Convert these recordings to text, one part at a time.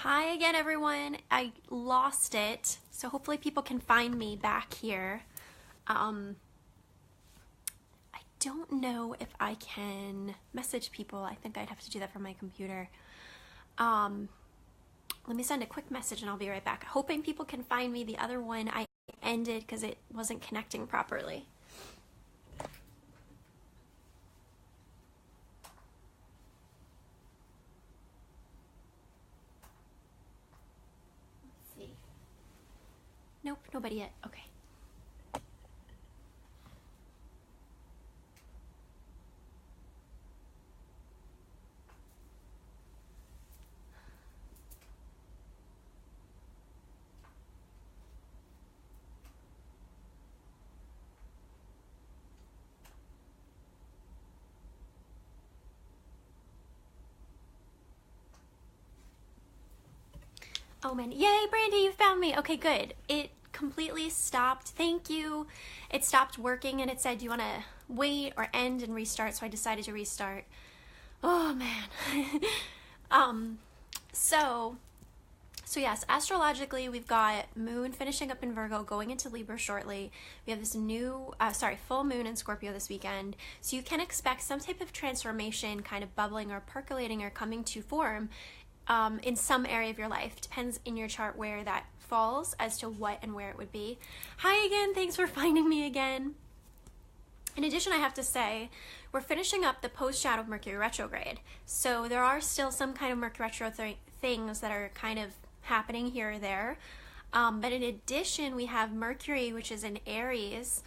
Hi again, everyone. I lost it, so hopefully people can find me back here. I don't know if I can message people. I think I'd have to do that from my computer. Let me send a quick message and I'll be right back. Hoping people can find me. The other one I ended because it wasn't connecting properly. Nope, nobody yet. Okay. Oh man, yay, Brandy, you found me. Okay, good. It completely stopped. Thank you. It stopped working and it said, do you want to wait or end and restart? So I decided to restart. Oh man. So yes, astrologically, we've got Moon finishing up in Virgo, going into Libra shortly. We have this new, full moon in Scorpio this weekend. So you can expect some type of transformation kind of bubbling or percolating or coming to form in some area of your life. Depends in your chart where that falls as to what and where it would be. Hi again, thanks for finding me again. In addition, I have to say, we're finishing up the post-shadow Mercury retrograde. So there are still some kind of Mercury retro things that are kind of happening here or there. But in addition, we have Mercury, which is in Aries,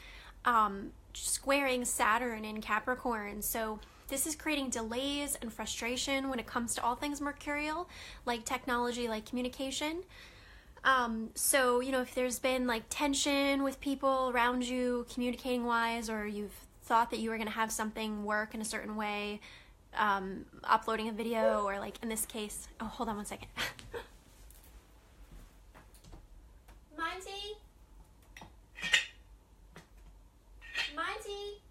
squaring Saturn in Capricorn. So this is creating delays and frustration when it comes to all things mercurial, like technology, like communication. So, you know, if there's been like tension with people around you communicating wise, or you've thought that you were going to have something work in a certain way, uploading a video, or like in this case, oh, hold on one second. Monty? Monty?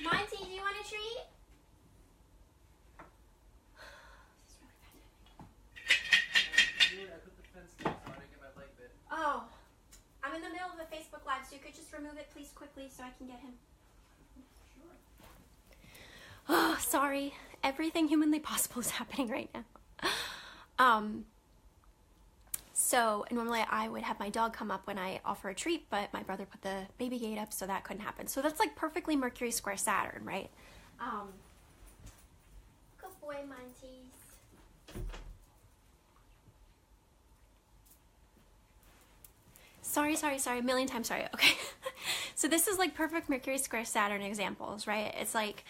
Monty, do you want a treat? Oh, I'm in the middle of a Facebook Live, so you could just remove it, please, quickly, so I can get him. Sure. Oh, sorry. Everything humanly possible is happening right now. So normally I would have my dog come up when I offer a treat, but my brother put the baby gate up, so that couldn't happen. So that's like perfectly Mercury square Saturn, right? Good boy, Monties. Sorry, a million times sorry. Okay. So this is like perfect Mercury square Saturn examples, right? It's like,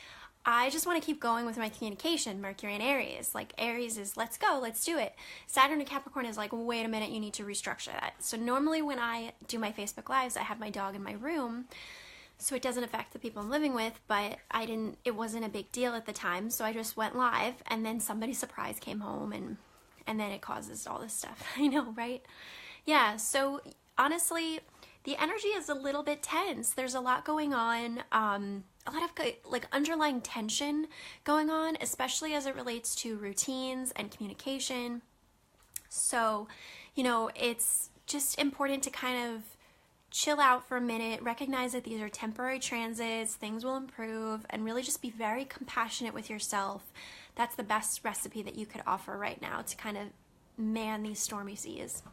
I just want to keep going with my communication. Mercury and Aries. Like Aries is let's go, let's do it. Saturn and Capricorn is like, wait a minute, you need to restructure that. So normally when I do my Facebook Lives, I have my dog in my room, so it doesn't affect the people I'm living with, but it wasn't a big deal at the time, so I just went live, and then somebody surprise came home, and then it causes all this stuff. I know, right? Yeah, so honestly, the energy is a little bit tense. There's a lot going on, a lot of like underlying tension going on, especially as it relates to routines and communication. So, you know, it's just important to kind of chill out for a minute, recognize that these are temporary transits, things will improve, and really just be very compassionate with yourself. That's the best recipe that you could offer right now to kind of man these stormy seas.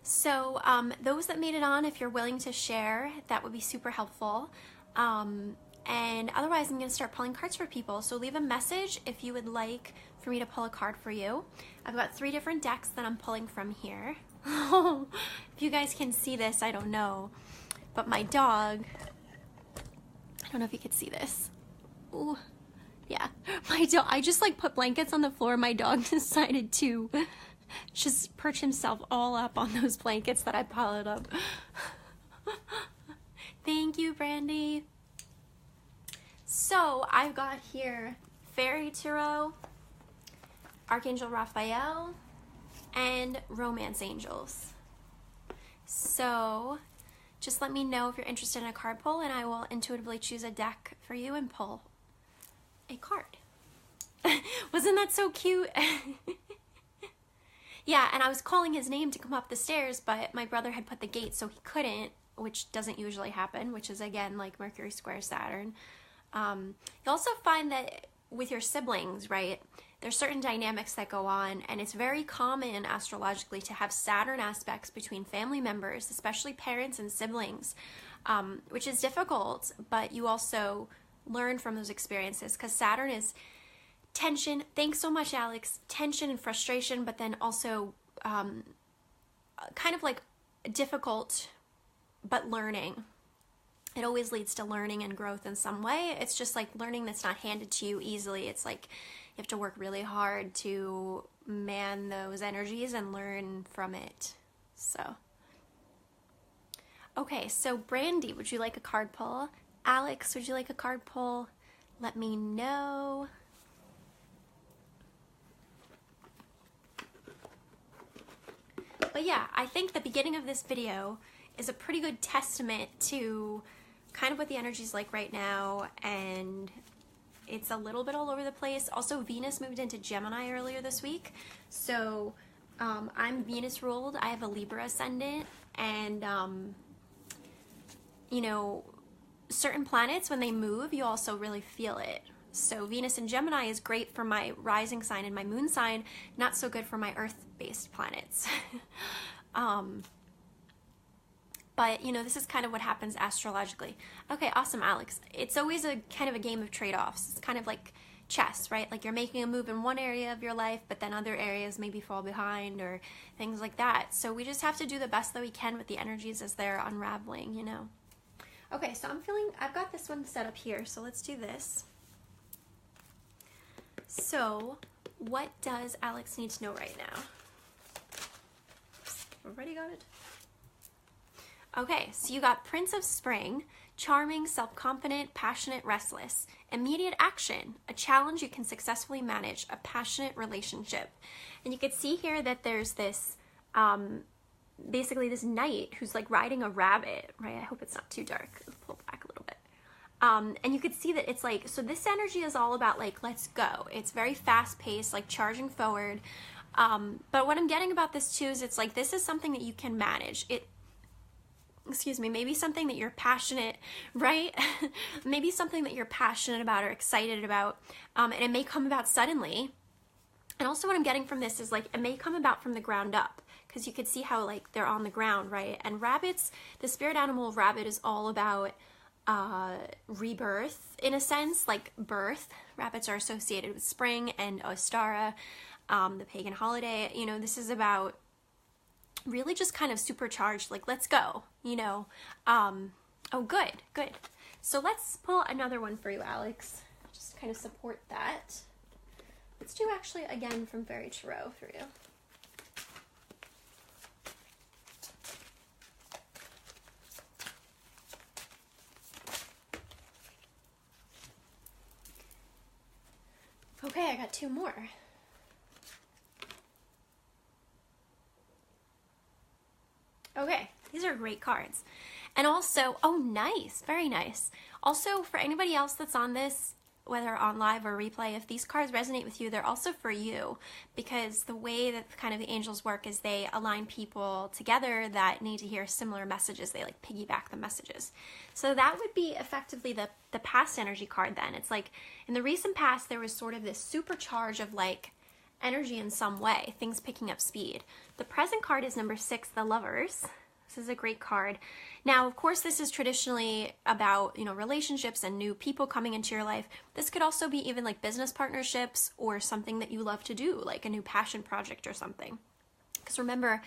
So those that made it on, if you're willing to share, that would be super helpful. And otherwise, I'm going to start pulling cards for people. So leave a message if you would like for me to pull a card for you. I've got 3 different decks that I'm pulling from here. If you guys can see this, I don't know. But my dog, I don't know if you could see this. Ooh, yeah. My dog, I just like put blankets on the floor. My dog decided to just perch himself all up on those blankets that I piled up. Thank you, Brandy. So I've got here Fairy Tarot, Archangel Raphael, and Romance Angels. So just let me know if you're interested in a card pull, and I will intuitively choose a deck for you and pull. a card. Wasn't that so cute? Yeah, and I was calling his name to come up the stairs, but my brother had put the gate so he couldn't, which doesn't usually happen, which is again like Mercury square Saturn. You also find that with your siblings, right, there's certain dynamics that go on, and it's very common astrologically to have Saturn aspects between family members, especially parents and siblings, which is difficult, but you also learn from those experiences because Saturn is tension. Thanks so much, Alex. Tension and frustration, but then also kind of like difficult, but learning. It always leads to learning and growth in some way. It's just like learning that's not handed to you easily. It's like you have to work really hard to man those energies and learn from it. So, okay, so Brandy, would you like a card pull? Alex, would you like a card pull? Let me know. But yeah, I think the beginning of this video is a pretty good testament to kind of what the energy's like right now, and it's a little bit all over the place. Also, Venus moved into Gemini earlier this week, so I'm Venus ruled. I have a Libra ascendant, and you know, certain planets, when they move, you also really feel it. So Venus in Gemini is great for my rising sign and my moon sign, not so good for my earth-based planets. But, you know, this is kind of what happens astrologically. Okay, awesome, Alex. It's always a kind of a game of trade-offs. It's kind of like chess, right? Like you're making a move in one area of your life, but then other areas maybe fall behind or things like that. So we just have to do the best that we can with the energies as they're unraveling, you know. Okay, so I've got this one set up here, so let's do this. So, what does Alex need to know right now? Already got it? Okay, so you got Prince of Spring, charming, self-confident, passionate, restless, immediate action, a challenge you can successfully manage, a passionate relationship. And you can see here that there's this, basically this knight who's like riding a rabbit, right? I hope it's not too dark. Let's pull back a little bit. And you could see that it's like, so this energy is all about like, let's go. It's very fast paced, like charging forward. But what I'm getting about this too is it's like, this is something that you can manage. Excuse me, maybe something that you're passionate, right? Maybe something that you're passionate about or excited about. And it may come about suddenly. And also what I'm getting from this is like, it may come about from the ground up, because you could see how like they're on the ground, right? And rabbits, the spirit animal rabbit is all about rebirth in a sense, like birth. Rabbits are associated with spring and Ostara, the pagan holiday. You know, this is about really just kind of supercharged, like, let's go, you know. Oh, good. So let's pull another one for you, Alex. Just kind of support that. Let's do actually again from Fairy Tarot for you. Okay, I got two more. Okay, these are great cards. And also, oh nice, very nice. Also, for anybody else that's on this, whether on live or replay, if these cards resonate with you, they're also for you, because the way that kind of the angels work is they align people together that need to hear similar messages. They like piggyback the messages. So that would be effectively the past energy card then. It's like in the recent past, there was sort of this supercharge of like energy in some way, things picking up speed. The present card is number 6, the Lovers. This is a great card. Now, of course, this is traditionally about, you know, relationships and new people coming into your life. This could also be even like business partnerships or something that you love to do, like a new passion project or something. Because remember,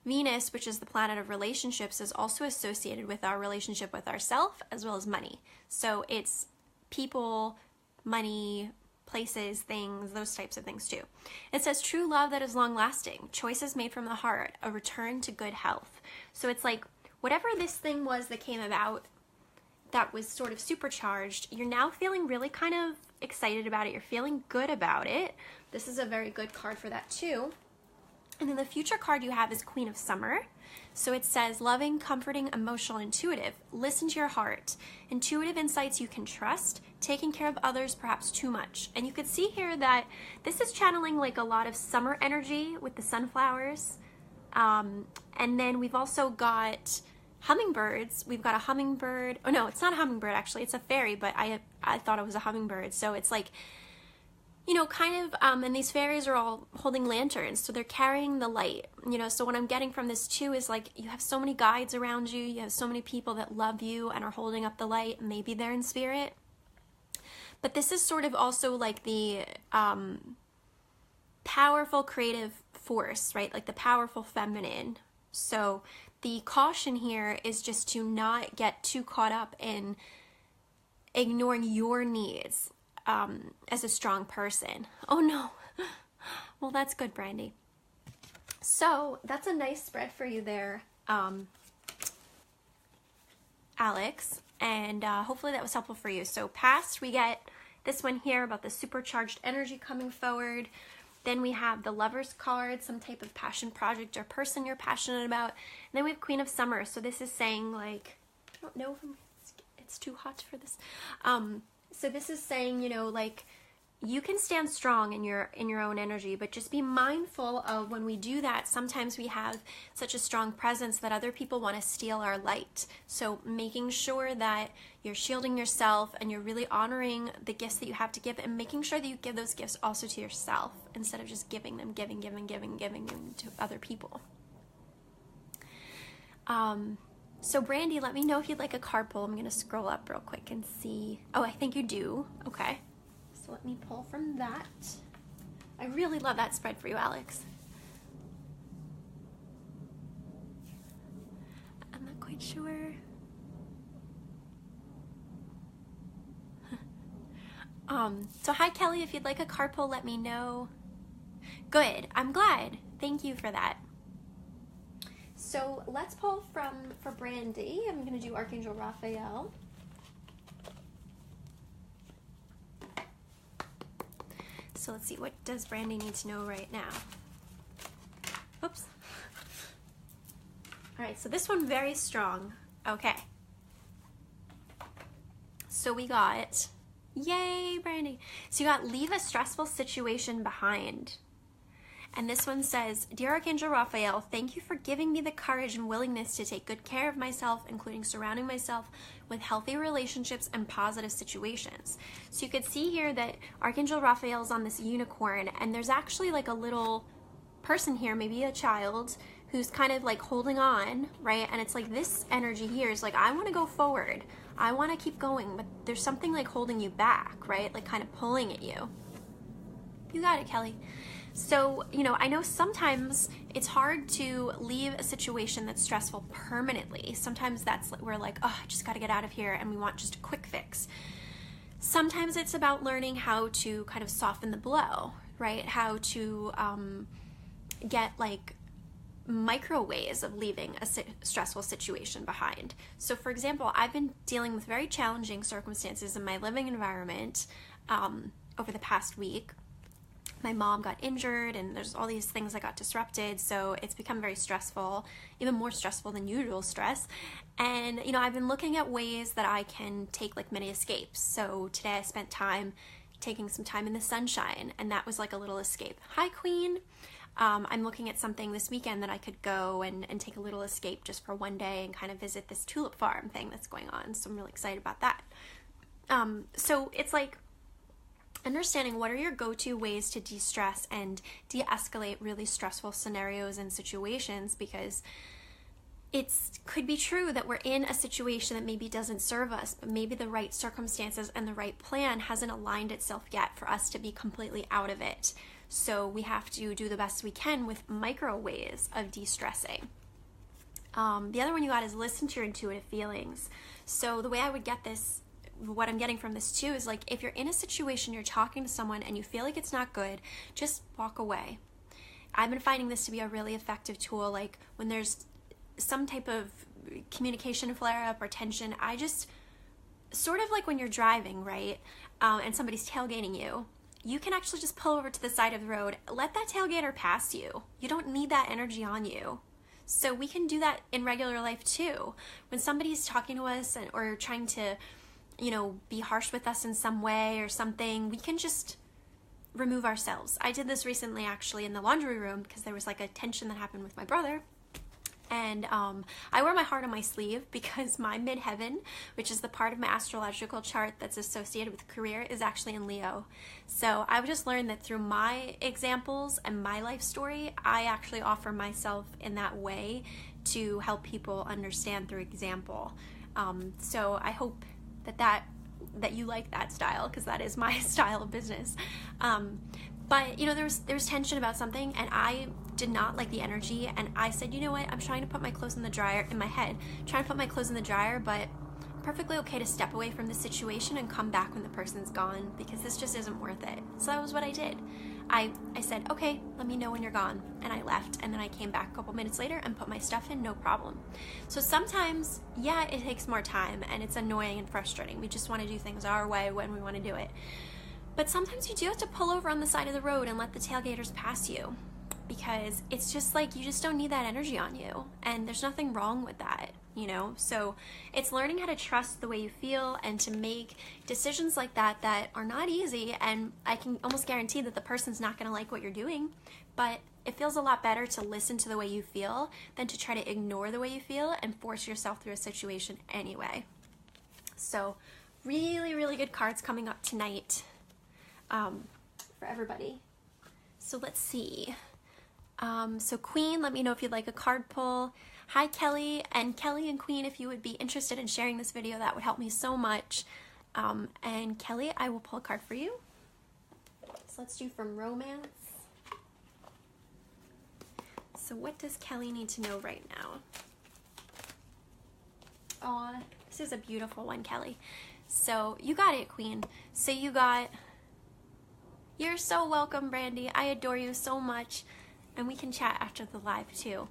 Venus, which is the planet of relationships, is also associated with our relationship with ourselves as well as money. So it's people, money, places, things, those types of things too. It says true love that is long lasting, choices made from the heart, a return to good health. So it's like whatever this thing was that came about that was sort of supercharged, you're now feeling really kind of excited about it. You're feeling good about it. This is a very good card for that too. And then the future card you have is Queen of Summer. So it says loving, comforting, emotional, intuitive. Listen to your heart. Intuitive insights you can trust. Taking care of others perhaps too much. And you could see here that this is channeling like a lot of summer energy with the sunflowers. And then we've also got hummingbirds. We've got a hummingbird. Oh no, it's not a hummingbird actually. It's a fairy, but I thought it was a hummingbird. So it's like, you know, kind of, and these fairies are all holding lanterns, so they're carrying the light, you know. So what I'm getting from this too is like, you have so many guides around you, you have so many people that love you and are holding up the light, maybe they're in spirit. But this is sort of also like the powerful creative force, right? Like the powerful feminine. So the caution here is just to not get too caught up in ignoring your needs as a strong person. Oh no. Well, that's good, Brandy. So that's a nice spread for you there, Alex, and hopefully that was helpful for you. So past, we get this one here about the supercharged energy coming forward. Then we have the Lover's card, some type of passion project or person you're passionate about. And then we have Queen of Summer. So this is saying like, I don't know if it's too hot for this. So this is saying, you know, like, you can stand strong in your own energy, but just be mindful of when we do that, sometimes we have such a strong presence that other people want to steal our light. So making sure that you're shielding yourself and you're really honoring the gifts that you have to give, and making sure that you give those gifts also to yourself instead of just giving them to other people. So Brandy, let me know if you'd like a card pull. I'm going to scroll up real quick and see. Oh, I think you do. Okay. So let me pull from that. I really love that spread for you, Alex. I'm not quite sure. So hi, Kelly. If you'd like a card pull, let me know. Good. I'm glad. Thank you for that. So let's pull for Brandy. I'm going to do Archangel Raphael. So let's see, what does Brandy need to know right now? Oops. All right, so this one very strong. Okay. So we got, yay, Brandy. So you got leave a stressful situation behind. And this one says, Dear Archangel Raphael, thank you for giving me the courage and willingness to take good care of myself, including surrounding myself with healthy relationships and positive situations. So you could see here that Archangel Raphael is on this unicorn, and there's actually like a little person here, maybe a child, who's kind of like holding on, right? And it's like this energy here is like, I want to go forward. I want to keep going, but there's something like holding you back, right? Like kind of pulling at you. You got it, Kelly. So, you know, I know sometimes it's hard to leave a situation that's stressful permanently. Sometimes we're like, oh, I just got to get out of here, and we want just a quick fix. Sometimes it's about learning how to kind of soften the blow, right? How to get like micro ways of leaving a stressful situation behind. So for example, I've been dealing with very challenging circumstances in my living environment over the past week. My mom got injured, and there's all these things that got disrupted, so it's become very stressful, even more stressful than usual stress. And, you know, I've been looking at ways that I can take like mini escapes. So today I spent time taking some time in the sunshine, and that was like a little escape. Hi, Queen. I'm looking at something this weekend that I could go and take a little escape just for one day and kind of visit this tulip farm thing that's going on. So I'm really excited about that. So it's like, understanding what are your go-to ways to de-stress and de-escalate really stressful scenarios and situations, because it could be true that we're in a situation that maybe doesn't serve us, but maybe the right circumstances and the right plan hasn't aligned itself yet for us to be completely out of it. So we have to do the best we can with micro ways of de-stressing. The other one you got is listen to your intuitive feelings. So the way I would get this, what I'm getting from this too, is like, if you're in a situation, you're talking to someone and you feel like it's not good, just walk away. I've been finding this to be a really effective tool. Like when there's some type of communication flare up or tension, I just sort of like when you're driving, right? And somebody's tailgating you, you can actually just pull over to the side of the road. Let that tailgater pass you. You don't need that energy on you. So we can do that in regular life too. When somebody's talking to us or trying to, be harsh with us in some way or something, we can just remove ourselves. I did this recently actually in the laundry room because there was like a tension that happened with my brother. And I wear my heart on my sleeve because my midheaven, which is the part of my astrological chart that's associated with career, is actually in Leo. So I've just learned that through my examples and my life story, I actually offer myself in that way to help people understand through example. So I hope that you like that style, because that is my style of business. But there was tension about something, and I did not like the energy, and I said, you know what, I'm trying to put my clothes in the dryer, in my head, trying to put my clothes in the dryer, but perfectly okay to step away from the situation and come back when the person's gone, because this just isn't worth it. So that was what I did. I said, okay, let me know when you're gone, and I left, and then I came back a couple minutes later and put my stuff in, no problem. So sometimes, yeah, it takes more time, and it's annoying and frustrating. We just want to do things our way when we want to do it. But sometimes you do have to pull over on the side of the road and let the tailgaters pass you, because it's just like you just don't need that energy on you, and there's nothing wrong with that, So it's learning how to trust the way you feel and to make decisions like that are not easy, and I can almost guarantee that the person's not going to like what you're doing, but it feels a lot better to listen to the way you feel than to try to ignore the way you feel and force yourself through a situation anyway. So really, really good cards coming up tonight. For everybody. So let's see. So Queen, let me know if you'd like a card pull. Hi Kelly and Queen, if you would be interested in sharing this video, that would help me so much. And Kelly, I will pull a card for you. So let's do from romance. So what does Kelly need to know right now? Oh, this is a beautiful one, Kelly. So you got it, Queen. So you got... You're so welcome, Brandy. I adore you so much. And we can chat after the live too.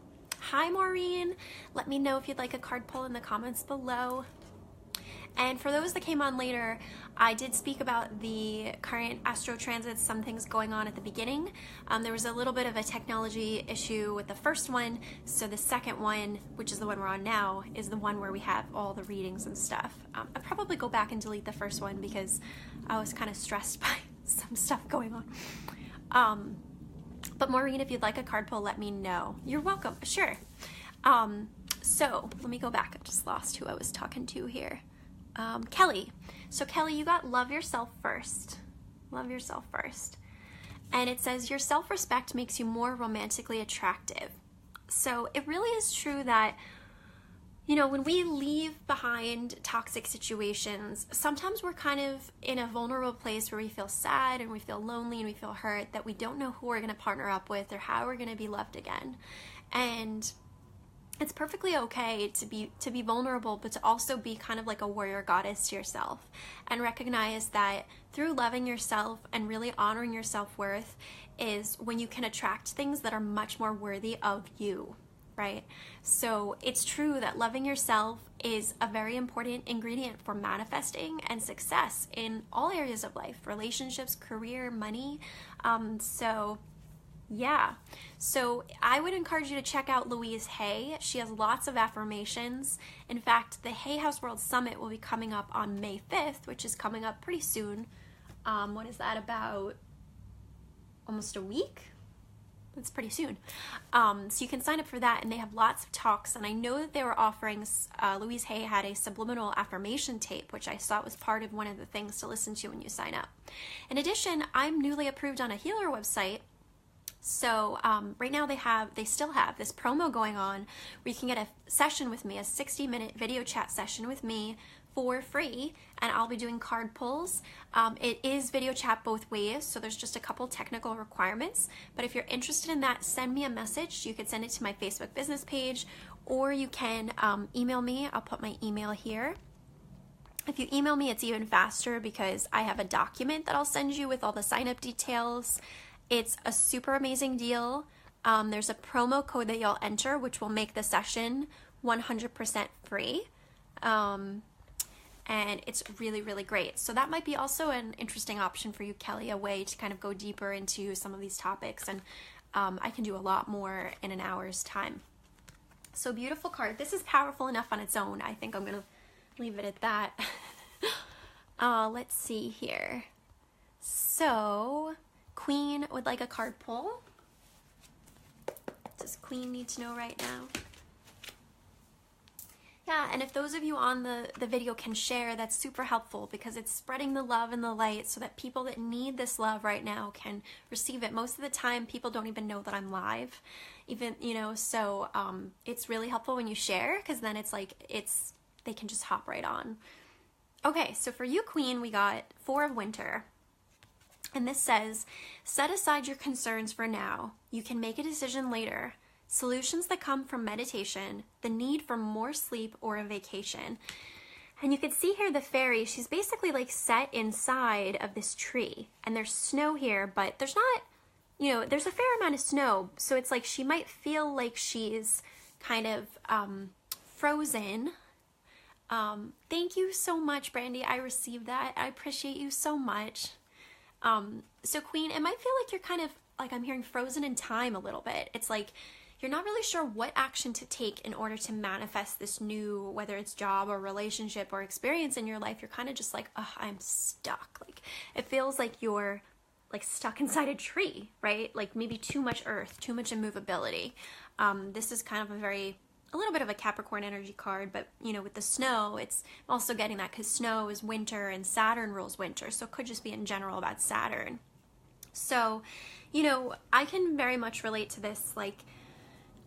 Hi, Maureen. Let me know if you'd like a card pull in the comments below. And for those that came on later, I did speak about the current astro transits, some things going on at the beginning. There was a little bit of a technology issue with the first one. So the second one, which is the one we're on now, is the one where we have all the readings and stuff. I'll probably go back and delete the first one because I was kind of stressed by some stuff going on. But Maureen, if you'd like a card pull, let me know. You're welcome. Sure. So let me go back. I just lost who I was talking to here. Kelly. So Kelly, you got love yourself first. Love yourself first. And it says your self-respect makes you more romantically attractive. So it really is true that when we leave behind toxic situations, sometimes we're kind of in a vulnerable place where we feel sad and we feel lonely and we feel hurt, that we don't know who we're going to partner up with or how we're going to be loved again. And it's perfectly okay to be vulnerable, but to also be kind of like a warrior goddess to yourself, and recognize that through loving yourself and really honoring your self-worth is when you can attract things that are much more worthy of you. Right? So it's true that loving yourself is a very important ingredient for manifesting and success in all areas of life, relationships, career, money. So yeah. So I would encourage you to check out Louise Hay. She has lots of affirmations. In fact, the Hay House World Summit will be coming up on May 5th, which is coming up pretty soon. What is that, about almost a week? It's pretty soon. So you can sign up for that, and they have lots of talks. And I know that they were offering, Louise Hay had a subliminal affirmation tape, which I thought was part of one of the things to listen to when you sign up. In addition, I'm newly approved on a healer website. So right now they still have this promo going on where you can get a session with me, a 60-minute video chat session with me for free, and I'll be doing card pulls. It is video chat both ways, so there's just a couple technical requirements, but if you're interested in that, send me a message. You could send it to my Facebook business page, or you can email me. I'll put my email here. If you email me, it's even faster because I have a document that I'll send you with all the sign-up details. It's a super amazing deal. There's a promo code that you'll enter, which will make the session 100% free. and it's really, really great. So that might be also an interesting option for you, Kelly, a way to kind of go deeper into some of these topics, and I can do a lot more in an hour's time. So beautiful card. This is powerful enough on its own. I think I'm gonna leave it at that. Let's see here. So Queen would like a card pull. What does Queen need to know right now? Yeah, and if those of you on the video can share, that's super helpful, because it's spreading the love and the light so that people that need this love right now can receive it. Most of the time, people don't even know that I'm live, even, you know, so it's really helpful when you share, because then it's like, they can just hop right on. Okay, so for you, Queen, we got 4 of Winter. And this says, set aside your concerns for now. You can make a decision later. Solutions that come from meditation, the need for more sleep, or a vacation. And you can see here the fairy, she's basically like set inside of this tree. And there's snow here, but there's not, you know, there's a fair amount of snow. So it's like she might feel like she's kind of frozen. Thank you so much, Brandy. I received that. I appreciate you so much. So Queen, it might feel like you're kind of, like I'm hearing frozen in time a little bit. It's like, you're not really sure what action to take in order to manifest this new, whether it's job or relationship or experience in your life. You're kind of just like, oh, I'm stuck. Like, it feels like you're like stuck inside a tree, right? Like maybe too much earth, too much immovability. This is kind of a little bit of a Capricorn energy card, but you know, with the snow, it's also getting that because snow is winter and Saturn rules winter. So it could just be in general about Saturn. So, you know, I can very much relate to this. Like,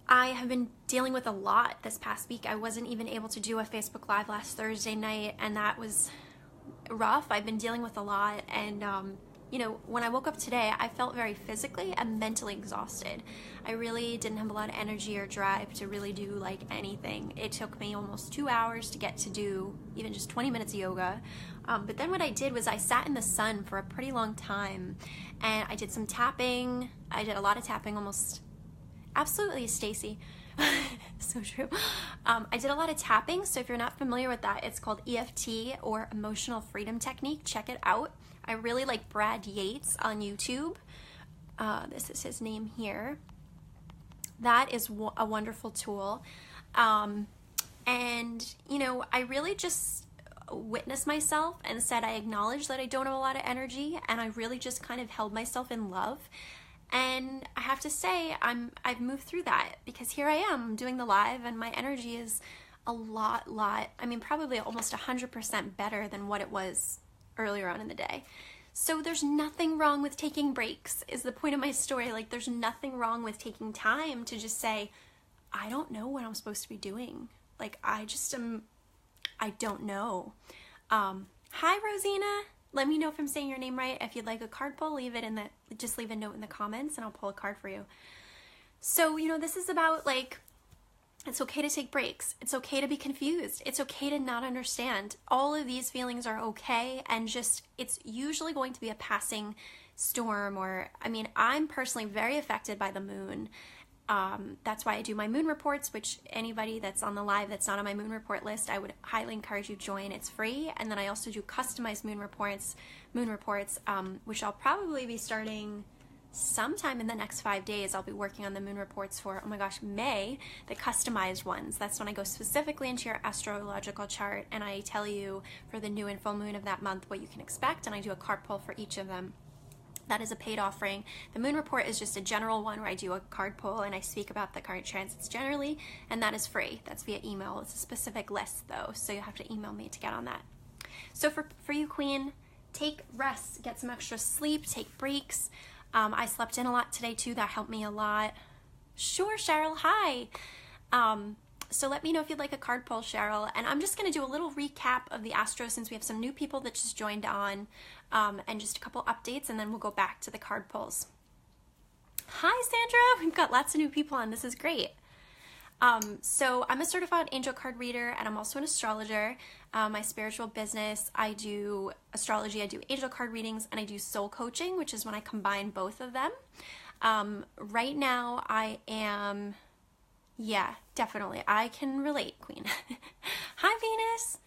I have been dealing with a lot this past week. I wasn't even able to do a Facebook Live last Thursday night, and that was rough. I've been dealing with a lot, and you know, when I woke up today, I felt very physically and mentally exhausted. I really didn't have a lot of energy or drive to really do like anything. It took me almost 2 hours to get to do even just 20 minutes of yoga. But then what I did was I sat in the sun for a pretty long time, and I did some tapping. I did a lot of tapping, almost absolutely, Stacy. So true. I did a lot of tapping. So if you're not familiar with that, it's called EFT, or Emotional Freedom Technique. Check it out. I really like Brad Yates on YouTube. This is his name here. That is a wonderful tool. And, you know, I really just witnessed myself and said I acknowledge that I don't have a lot of energy, and I really just kind of held myself in love. And I have to say, I've moved through that, because here I am doing the live, and my energy is a lot, I mean, probably almost 100% better than what it was earlier on in the day. So there's nothing wrong with taking breaks, is the point of my story. Like, there's nothing wrong with taking time to just say, I don't know what I'm supposed to be doing. Like, I don't know. Hi, Rosina. Let me know if I'm saying your name right. If you'd like a card pull, just leave a note in the comments and I'll pull a card for you. So, you know, this is about like, it's okay to take breaks. It's okay to be confused. It's okay to not understand. All of these feelings are okay, and just, it's usually going to be a passing storm, or, I mean, I'm personally very affected by the moon. That's why I do my moon reports, which anybody that's on the live that's not on my moon report list, I would highly encourage you to join. It's free. And then I also do customized moon reports, which I'll probably be starting sometime in the next 5 days. I'll be working on the moon reports for, oh my gosh, May, the customized ones. That's when I go specifically into your astrological chart, and I tell you for the new and full moon of that month what you can expect, and I do a card pull for each of them. That is a paid offering. The moon report is just a general one where I do a card pull and I speak about the current transits generally, and that is free. That's via email. It's a specific list though, so you have to email me to get on that. So for you, Queen, take rest, get some extra sleep, take breaks. I slept in a lot today too. That helped me a lot. Sure, Cheryl, hi. So let me know if you'd like a card pull, Cheryl. And I'm just going to do a little recap of the astro, since we have some new people that just joined on, and just a couple updates, and then we'll go back to the card pulls. Hi, Sandra. We've got lots of new people on. This is great. So I'm a certified angel card reader, and I'm also an astrologer. My spiritual business, I do astrology, I do angel card readings, and I do soul coaching, which is when I combine both of them. Right now I am... Yeah, definitely. I can relate, Queen. Hi, Venus.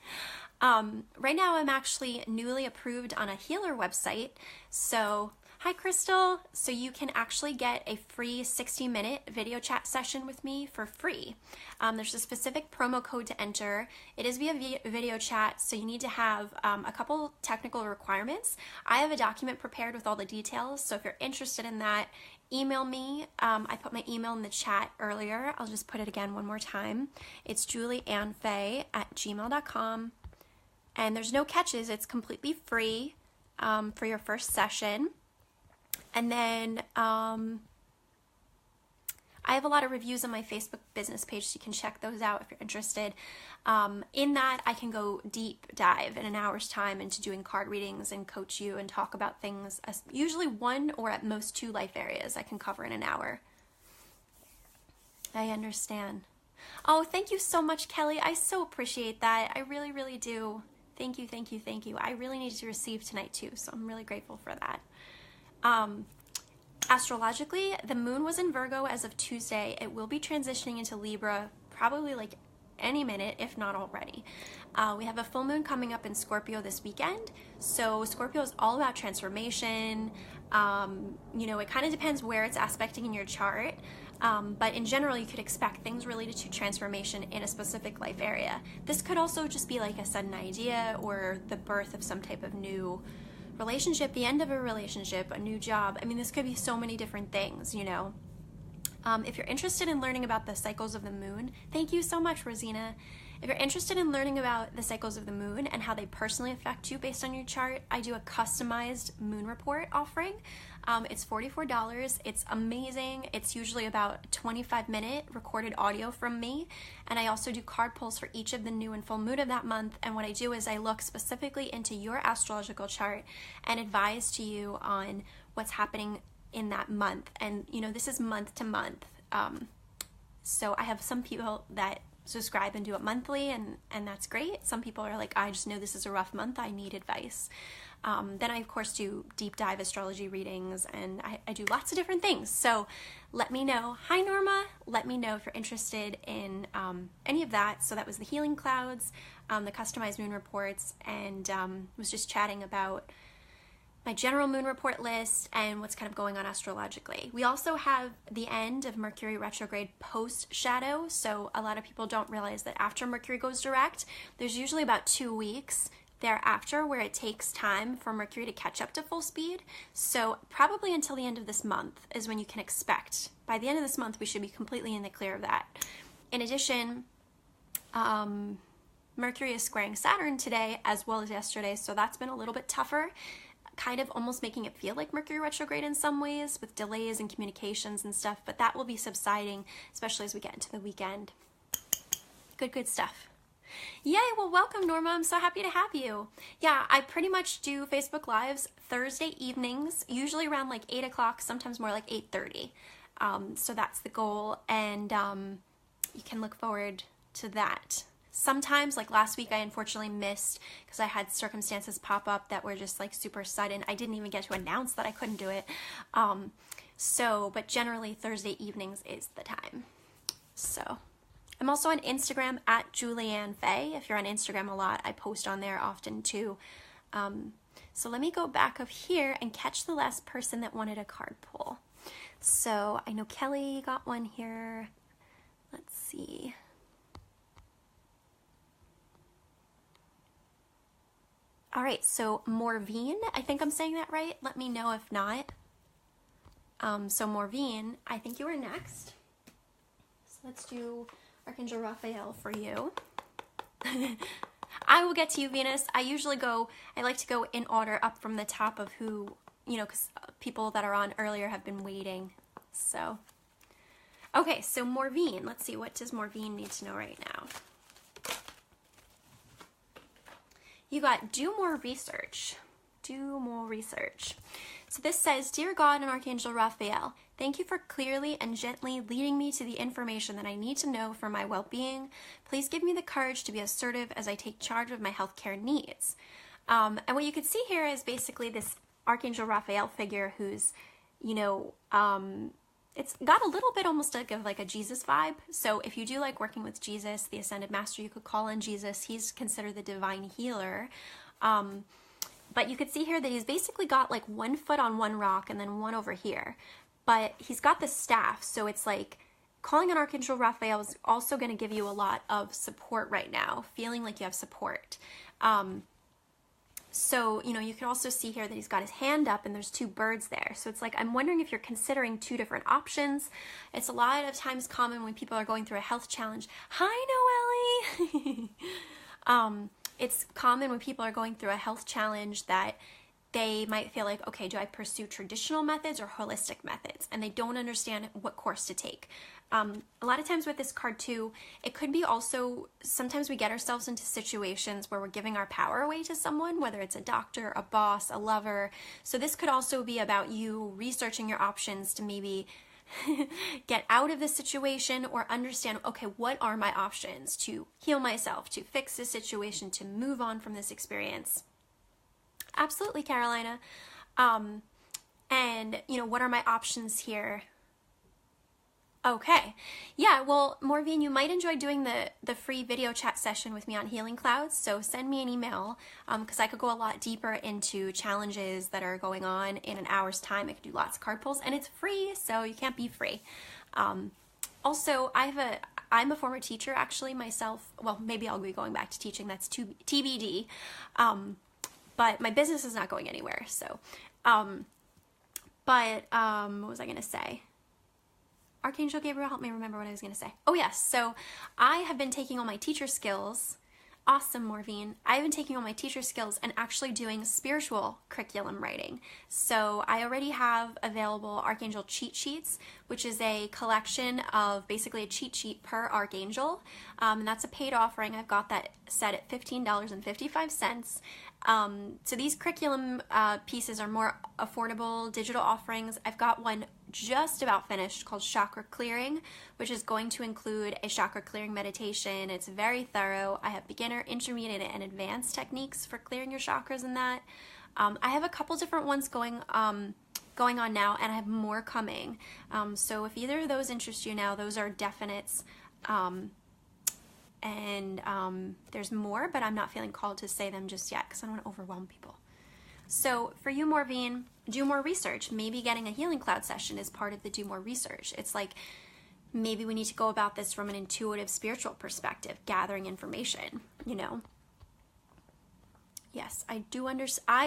Right now I'm actually newly approved on a healer website. So, hi Crystal. So you can actually get a free 60-minute video chat session with me for free. There's a specific promo code to enter. It is via video chat, so you need to have a couple technical requirements. I have a document prepared with all the details, so if you're interested in that, email me. I put my email in the chat earlier. I'll just put it again one more time. It's julieannfaye@gmail.com. And there's no catches. It's completely free for your first session. And then I have a lot of reviews on my Facebook business page, so you can check those out if you're interested. In that, I can go deep dive in an hour's time into doing card readings and coach you and talk about things, usually one or at most two life areas I can cover in an hour. I understand. Oh, thank you so much, Kelly. I so appreciate that. I really, really do. Thank you, thank you, thank you. I really needed to receive tonight too, so I'm really grateful for that. Astrologically, the moon was in Virgo as of Tuesday. It will be transitioning into Libra probably like any minute, if not already. We have a full moon coming up in Scorpio this weekend. So Scorpio is all about transformation. You know, it kind of depends where it's aspecting in your chart. But in general, you could expect things related to transformation in a specific life area. This could also just be like a sudden idea or the birth of some type of new relationship, the end of a relationship, a new job. I mean, this could be so many different things, you know. If you're interested in learning about the cycles of the moon, thank you so much, Rosina. If you're interested in learning about the cycles of the moon and how they personally affect you based on your chart, I do a customized moon report offering. It's $44. It's amazing. It's usually about 25-minute recorded audio from me. And I also do card pulls for each of the new and full moon of that month. And what I do is I look specifically into your astrological chart and advise to you on what's happening in that month. And, you know, this is month to month. So I have some people that subscribe and do it monthly, and that's great. Some people are like, I just know this is a rough month, I need advice. Then I, of course, do deep dive astrology readings, and I do lots of different things. So let me know. Hi, Norma. Let me know if you're interested in any of that. So that was the healing clouds, the customized moon reports, and was just chatting about my general moon report list and what's kind of going on astrologically. We also have the end of Mercury retrograde post shadow. So a lot of people don't realize that after Mercury goes direct, there's usually about 2 weeks thereafter where it takes time for Mercury to catch up to full speed. So probably until the end of this month is when you can expect. By the end of this month, we should be completely in the clear of that. In addition, Mercury is squaring Saturn today as well as yesterday, so that's been a little bit tougher, kind of almost making it feel like Mercury retrograde in some ways with delays in communications and stuff, but that will be subsiding, especially as we get into the weekend. Good stuff. Yay, well, welcome, Norma. I'm so happy to have you. Yeah, I pretty much do Facebook Lives Thursday evenings, usually around like 8 o'clock, sometimes more like 8:30. So that's the goal, and you can look forward to that. Sometimes, like last week, I unfortunately missed because I had circumstances pop up that were just like super sudden. I didn't even get to announce that I couldn't do it. But generally Thursday evenings is the time. So I'm also on Instagram at JulianneFaye. If you're on Instagram a lot, I post on there often too. So let me go back up here and catch the last person that wanted a card pull. So I know Kelly got one here. Let's see. All right, so Morvine, I think I'm saying that right. Let me know if not. So Morvine, I think you are next. So let's do Archangel Raphael for you. I will get to you, Venus. I like to go in order up from the top of who, you know, because people that are on earlier have been waiting. So, okay, so Morvine, let's see, what does Morvine need to know right now? You got do more research. Do more research. So this says, Dear God and Archangel Raphael, thank you for clearly and gently leading me to the information that I need to know for my well-being. Please give me the courage to be assertive as I take charge of my healthcare needs. And what you can see here is basically this Archangel Raphael figure who's, you know, it's got a little bit almost like a Jesus vibe. So if you do like working with Jesus, the ascended master, you could call on Jesus. He's considered the divine healer. But you could see here that he's basically got like one foot on one rock and then one over here. But he's got the staff, so it's like calling on Archangel Raphael is also going to give you a lot of support right now, feeling like you have support. So, you know, you can also see here that he's got his hand up and there's two birds there. So it's like, I'm wondering if you're considering two different options. It's a lot of times common when people are going through a health challenge. Hi, Noelle. It's common when people are going through a health challenge that they might feel like, okay, do I pursue traditional methods or holistic methods? And they don't understand what course to take. A lot of times with this card too, it could be also, sometimes we get ourselves into situations where we're giving our power away to someone, whether it's a doctor, a boss, a lover. So this could also be about you researching your options to maybe get out of the situation or understand, okay, what are my options to heal myself, to fix this situation, to move on from this experience? Absolutely, Carolina. And, you know, what are my options here? Okay. Yeah, well, Morvine, you might enjoy doing the free video chat session with me on Healing Clouds, so send me an email, because I could go a lot deeper into challenges that are going on in an hour's time. I could do lots of card pulls, and it's free, so you can't be free. Also, I'm a former teacher, actually, myself. Well, maybe I'll be going back to teaching. That's TBD. But my business is not going anywhere, so. What was I going to say? Archangel Gabriel, help me remember what I was going to say. Oh, yes. So I have been taking all my teacher skills. Awesome, Morvine. I've been taking all my teacher skills and actually doing spiritual curriculum writing. So I already have available Archangel cheat sheets, which is a collection of basically a cheat sheet per Archangel. And that's a paid offering. I've got that set at $15.55. So these curriculum pieces are more affordable digital offerings. I've got one just about finished called Chakra Clearing, which is going to include a chakra clearing meditation. It's very thorough. I have beginner, intermediate, and advanced techniques for clearing your chakras in that. I have a couple different ones going on now, and I have more coming. So if either of those interest you now, those are definites. There's more, but I'm not feeling called to say them just yet because I don't want to overwhelm people. So for you, Morvine, do more research. Maybe getting a Healing Cloud session is part of the do more research. It's like maybe we need to go about this from an intuitive spiritual perspective, gathering information, you know. Yes, I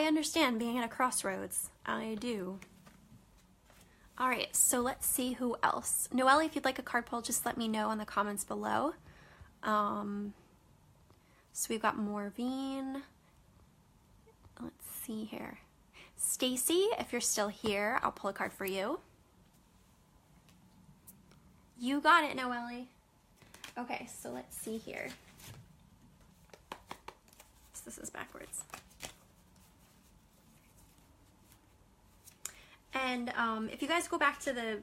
understand being at a crossroads. I do. All right, so let's see who else. Noelle, if you'd like a card pull, just let me know in the comments below. So we've got Morvine. Let's see here. Stacy, if you're still here, I'll pull a card for you. You got it, Noelle. Okay, so let's see here. So this is backwards. And if you guys go back to the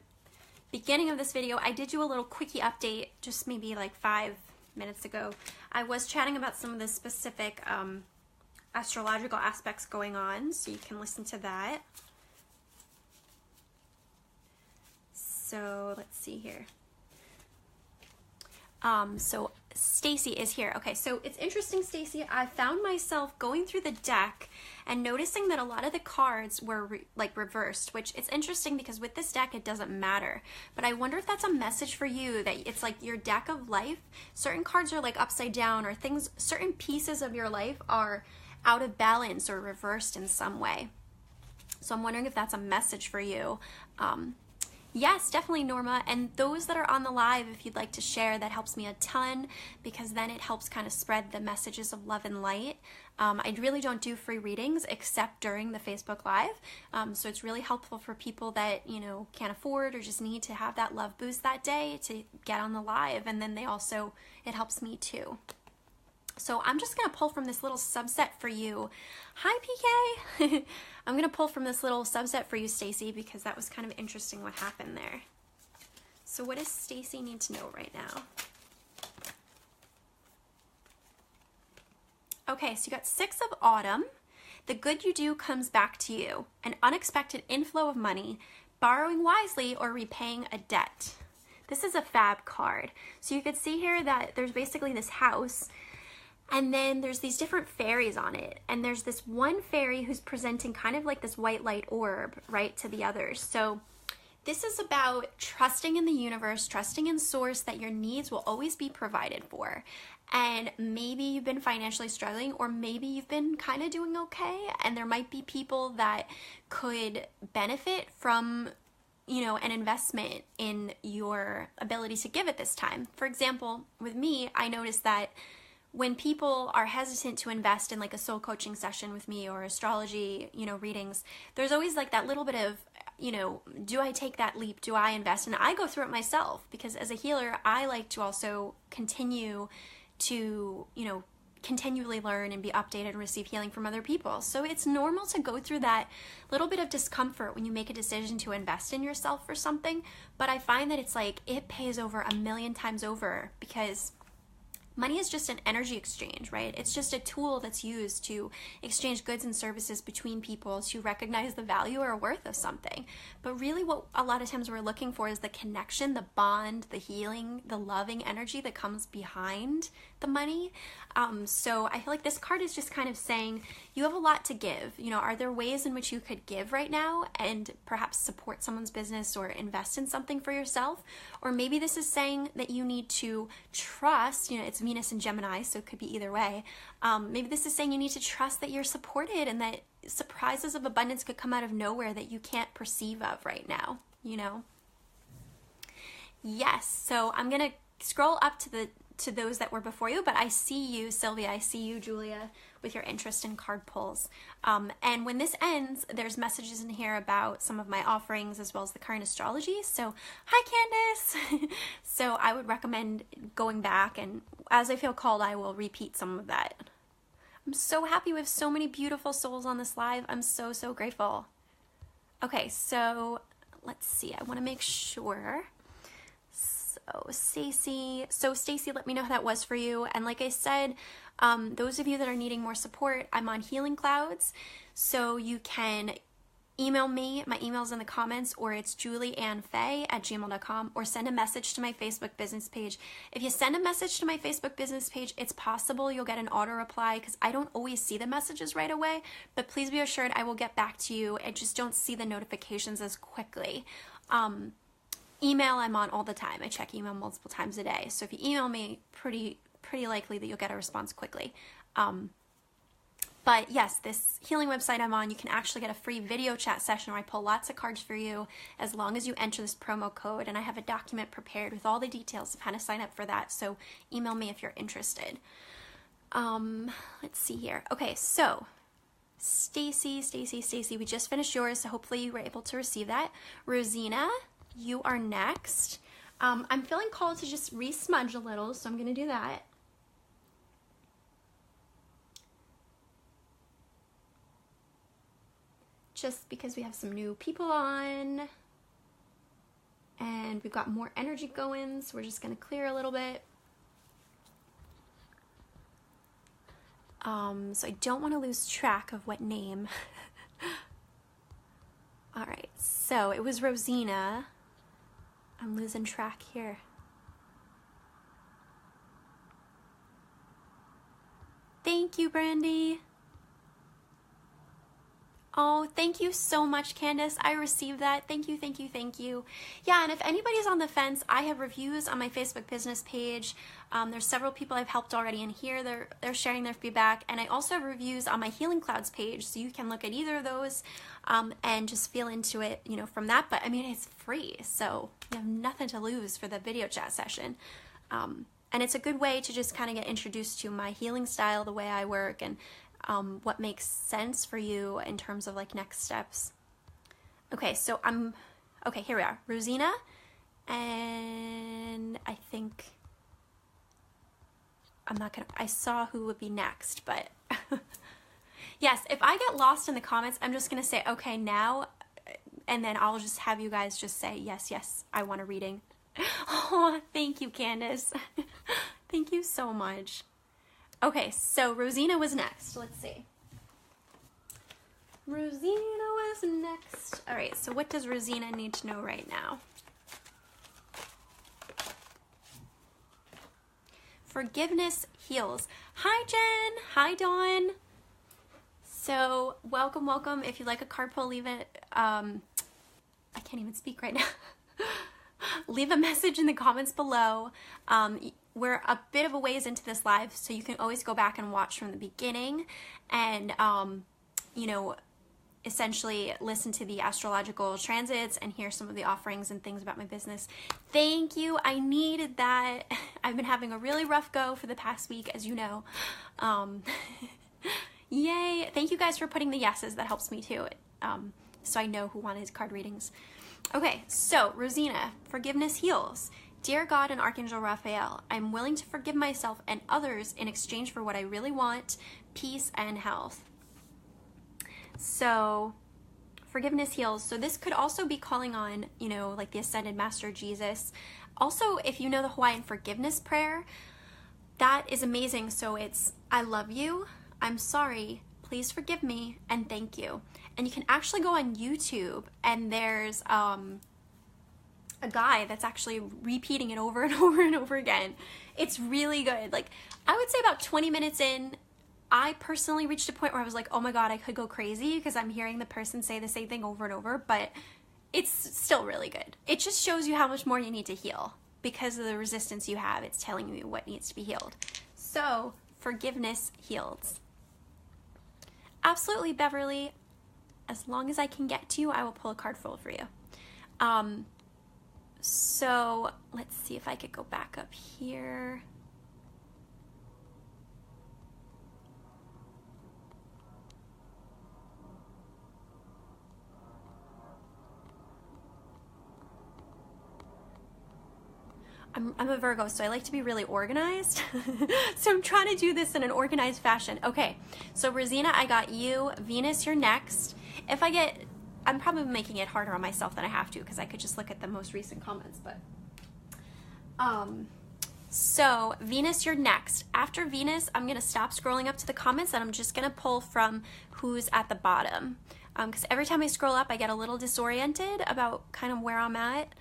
beginning of this video, I did do a little quickie update just maybe like 5 minutes ago. I was chatting about some of the specific astrological aspects going on, so you can listen to that. So let's see here. So Stacy is here. Okay, so it's interesting, Stacy. I found myself going through the deck and noticing that a lot of the cards were reversed, which it's interesting because with this deck, it doesn't matter. But I wonder if that's a message for you, that it's like your deck of life. Certain cards are like upside down, or things, certain pieces of your life are out of balance or reversed in some way. So I'm wondering if that's a message for you. Yes, definitely, Norma. And those that are on the live, if you'd like to share, that helps me a ton, because then it helps kind of spread the messages of love and light. I really don't do free readings except during the Facebook Live. So it's really helpful for people that, you know, can't afford or just need to have that love boost that day to get on the live. And then it helps me too. So I'm just going to pull from this little subset for you. Hi, PK. I'm going to pull from this little subset for you, Stacy, because that was kind of interesting what happened there. So what does Stacy need to know right now? Okay, so you got 6 of Autumn. The good you do comes back to you. An unexpected inflow of money, borrowing wisely or repaying a debt. This is a fab card. So you could see here that there's basically this house, and then there's these different fairies on it. And there's this one fairy who's presenting kind of like this white light orb, right, to the others. So this is about trusting in the universe, trusting in source that your needs will always be provided for. And maybe you've been financially struggling, or maybe you've been kind of doing okay, and there might be people that could benefit from, you know, an investment in your ability to give at this time. For example, with me, I noticed that when people are hesitant to invest in like a soul coaching session with me or astrology, you know, readings, there's always like that little bit of, you know, do I take that leap? Do I invest? And I go through it myself, because as a healer, I like to also continue to, you know, continually learn and be updated and receive healing from other people. So it's normal to go through that little bit of discomfort when you make a decision to invest in yourself for something. But I find that it's like, it pays over 1,000,000 times over, because money is just an energy exchange, right? It's just a tool that's used to exchange goods and services between people to recognize the value or worth of something. But really what a lot of times we're looking for is the connection, the bond, the healing, the loving energy that comes behind the money. So I feel like this card is just kind of saying, you have a lot to give. You know, are there ways in which you could give right now and perhaps support someone's business or invest in something for yourself? Or maybe this is saying that you need to trust, you know, it's Venus and Gemini, so it could be either way. Maybe this is saying you need to trust that you're supported and that surprises of abundance could come out of nowhere that you can't perceive of right now, you know? Yes, so I'm gonna scroll up to those that were before you, but I see you, Sylvia, I see you, Julia, with your interest in card pulls. And when this ends, there's messages in here about some of my offerings as well as the current astrology. So, hi Candace! So I would recommend going back, and as I feel called, I will repeat some of that. I'm so happy with so many beautiful souls on this live. I'm so, so grateful. Okay, so let's see. I want to make sure. So Stacy, let me know how that was for you. And like I said, those of you that are needing more support, I'm on Healing Clouds. So you can email me. My email's in the comments, or it's julieannfaye@gmail.com, or send a message to my Facebook business page. If you send a message to my Facebook business page, it's possible you'll get an auto reply, because I don't always see the messages right away, but please be assured I will get back to you. I just don't see the notifications as quickly. Email, I'm on all the time. I check email multiple times a day. So if you email me, pretty likely that you'll get a response quickly. But yes, this healing website I'm on, you can actually get a free video chat session where I pull lots of cards for you as long as you enter this promo code. And I have a document prepared with all the details of how to sign up for that. So email me if you're interested. Let's see here. Okay, so Stacy, we just finished yours. So hopefully you were able to receive that. Rosina, you are next. I'm feeling called to just re-smudge a little, so I'm going to do that. Just because we have some new people on, and we've got more energy going, so we're just going to clear a little bit. So I don't want to lose track of what name. All right, so it was Rosina. I'm losing track here. Thank you, Brandy. Oh, thank you so much, Candace. I received that. Thank you, thank you, thank you. Yeah, and if anybody's on the fence, I have reviews on my Facebook business page. There's several people I've helped already in here. They're sharing their feedback. And I also have reviews on my Healing Clouds page, so you can look at either of those and just feel into it, you know, from that. But I mean, it's free, so you have nothing to lose for the video chat session. And it's a good way to just kind of get introduced to my healing style, the way I work, and what makes sense for you in terms of like next steps. Okay, so okay, here we are. Rosina, and I think I saw who would be next, but yes, if I get lost in the comments, I'm just gonna say, okay, now, and then I'll just have you guys just say, yes, I want a reading. Oh, thank you, Candace. Thank you so much. Okay, so Rosina was next. Let's see. Rosina was next. All right, so what does Rosina need to know right now? Forgiveness heals. Hi, Jen. Hi, Dawn. So welcome, welcome. If you'd like a card pull, leave it. I can't even speak right now. Leave a message in the comments below. We're a bit of a ways into this live, so you can always go back and watch from the beginning and, you know, essentially listen to the astrological transits and hear some of the offerings and things about my business. Thank you. I needed that. I've been having a really rough go for the past week, as you know. Yay. Thank you guys for putting the yeses. That helps me too. So I know who wanted card readings. Okay, so Rosina, forgiveness heals. Dear God and Archangel Raphael, I'm willing to forgive myself and others in exchange for what I really want, peace and health. So forgiveness heals. So this could also be calling on, you know, like the Ascended Master Jesus. Also, if you know the Hawaiian forgiveness prayer, that is amazing. So it's, I love you, I'm sorry, please forgive me, and thank you. And you can actually go on YouTube and there's a guy that's actually repeating it over and over and over again. It's really good. Like, I would say about 20 minutes in, I personally reached a point where I was like, oh my God, I could go crazy because I'm hearing the person say the same thing over and over, but it's still really good. It just shows you how much more you need to heal because of the resistance you have. It's telling you what needs to be healed. So forgiveness heals. Absolutely, Beverly. As long as I can get to you, I will pull a card full for you. So let's see if I could go back up here. I'm a Virgo, so I like to be really organized. So I'm trying to do this in an organized fashion. Okay, so Rosina, I got you. Venus, you're next. If I get, I'm probably making it harder on myself than I have to because I could just look at the most recent comments, but. So Venus, you're next. After Venus, I'm gonna stop scrolling up to the comments and I'm just gonna pull from who's at the bottom. Because every time I scroll up, I get a little disoriented about kind of where I'm at.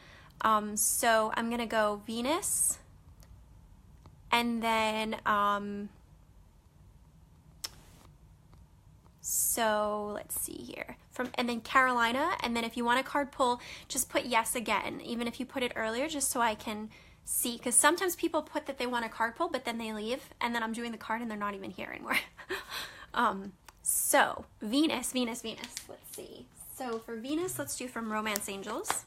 So I'm gonna go Venus, and then, so let's see here, and then Carolina, and then if you want a card pull, just put yes again, even if you put it earlier, just so I can see, because sometimes people put that they want a card pull, but then they leave, and then I'm doing the card and they're not even here anymore. So Venus, let's see. So for Venus, let's do from Romance Angels.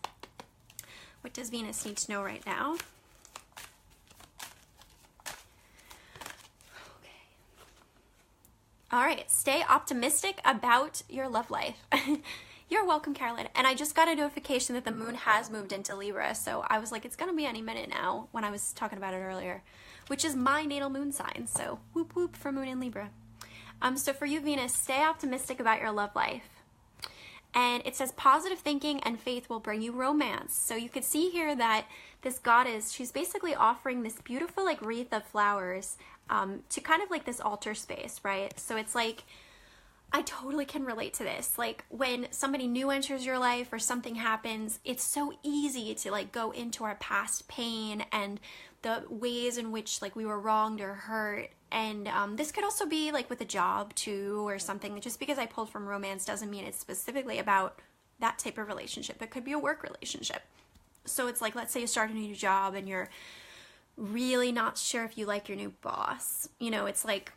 What does Venus need to know right now? Okay. All right, stay optimistic about your love life. You're welcome, Carolyn. And I just got a notification that the moon has moved into Libra, so I was like, it's gonna be any minute now when I was talking about it earlier, which is my natal moon sign, so whoop whoop for moon in Libra. So for you, Venus, stay optimistic about your love life. And it says positive thinking and faith will bring you romance. So you could see here that this goddess, she's basically offering this beautiful like wreath of flowers to kind of like this altar space, right? So it's like, I totally can relate to this. Like when somebody new enters your life or something happens, it's so easy to like go into our past pain and the ways in which like we were wronged or hurt. And this could also be like with a job too or something. Just because I pulled from romance doesn't mean it's specifically about that type of relationship. It could be a work relationship. So it's like, let's say you start a new job and you're really not sure if you like your new boss. You know, it's like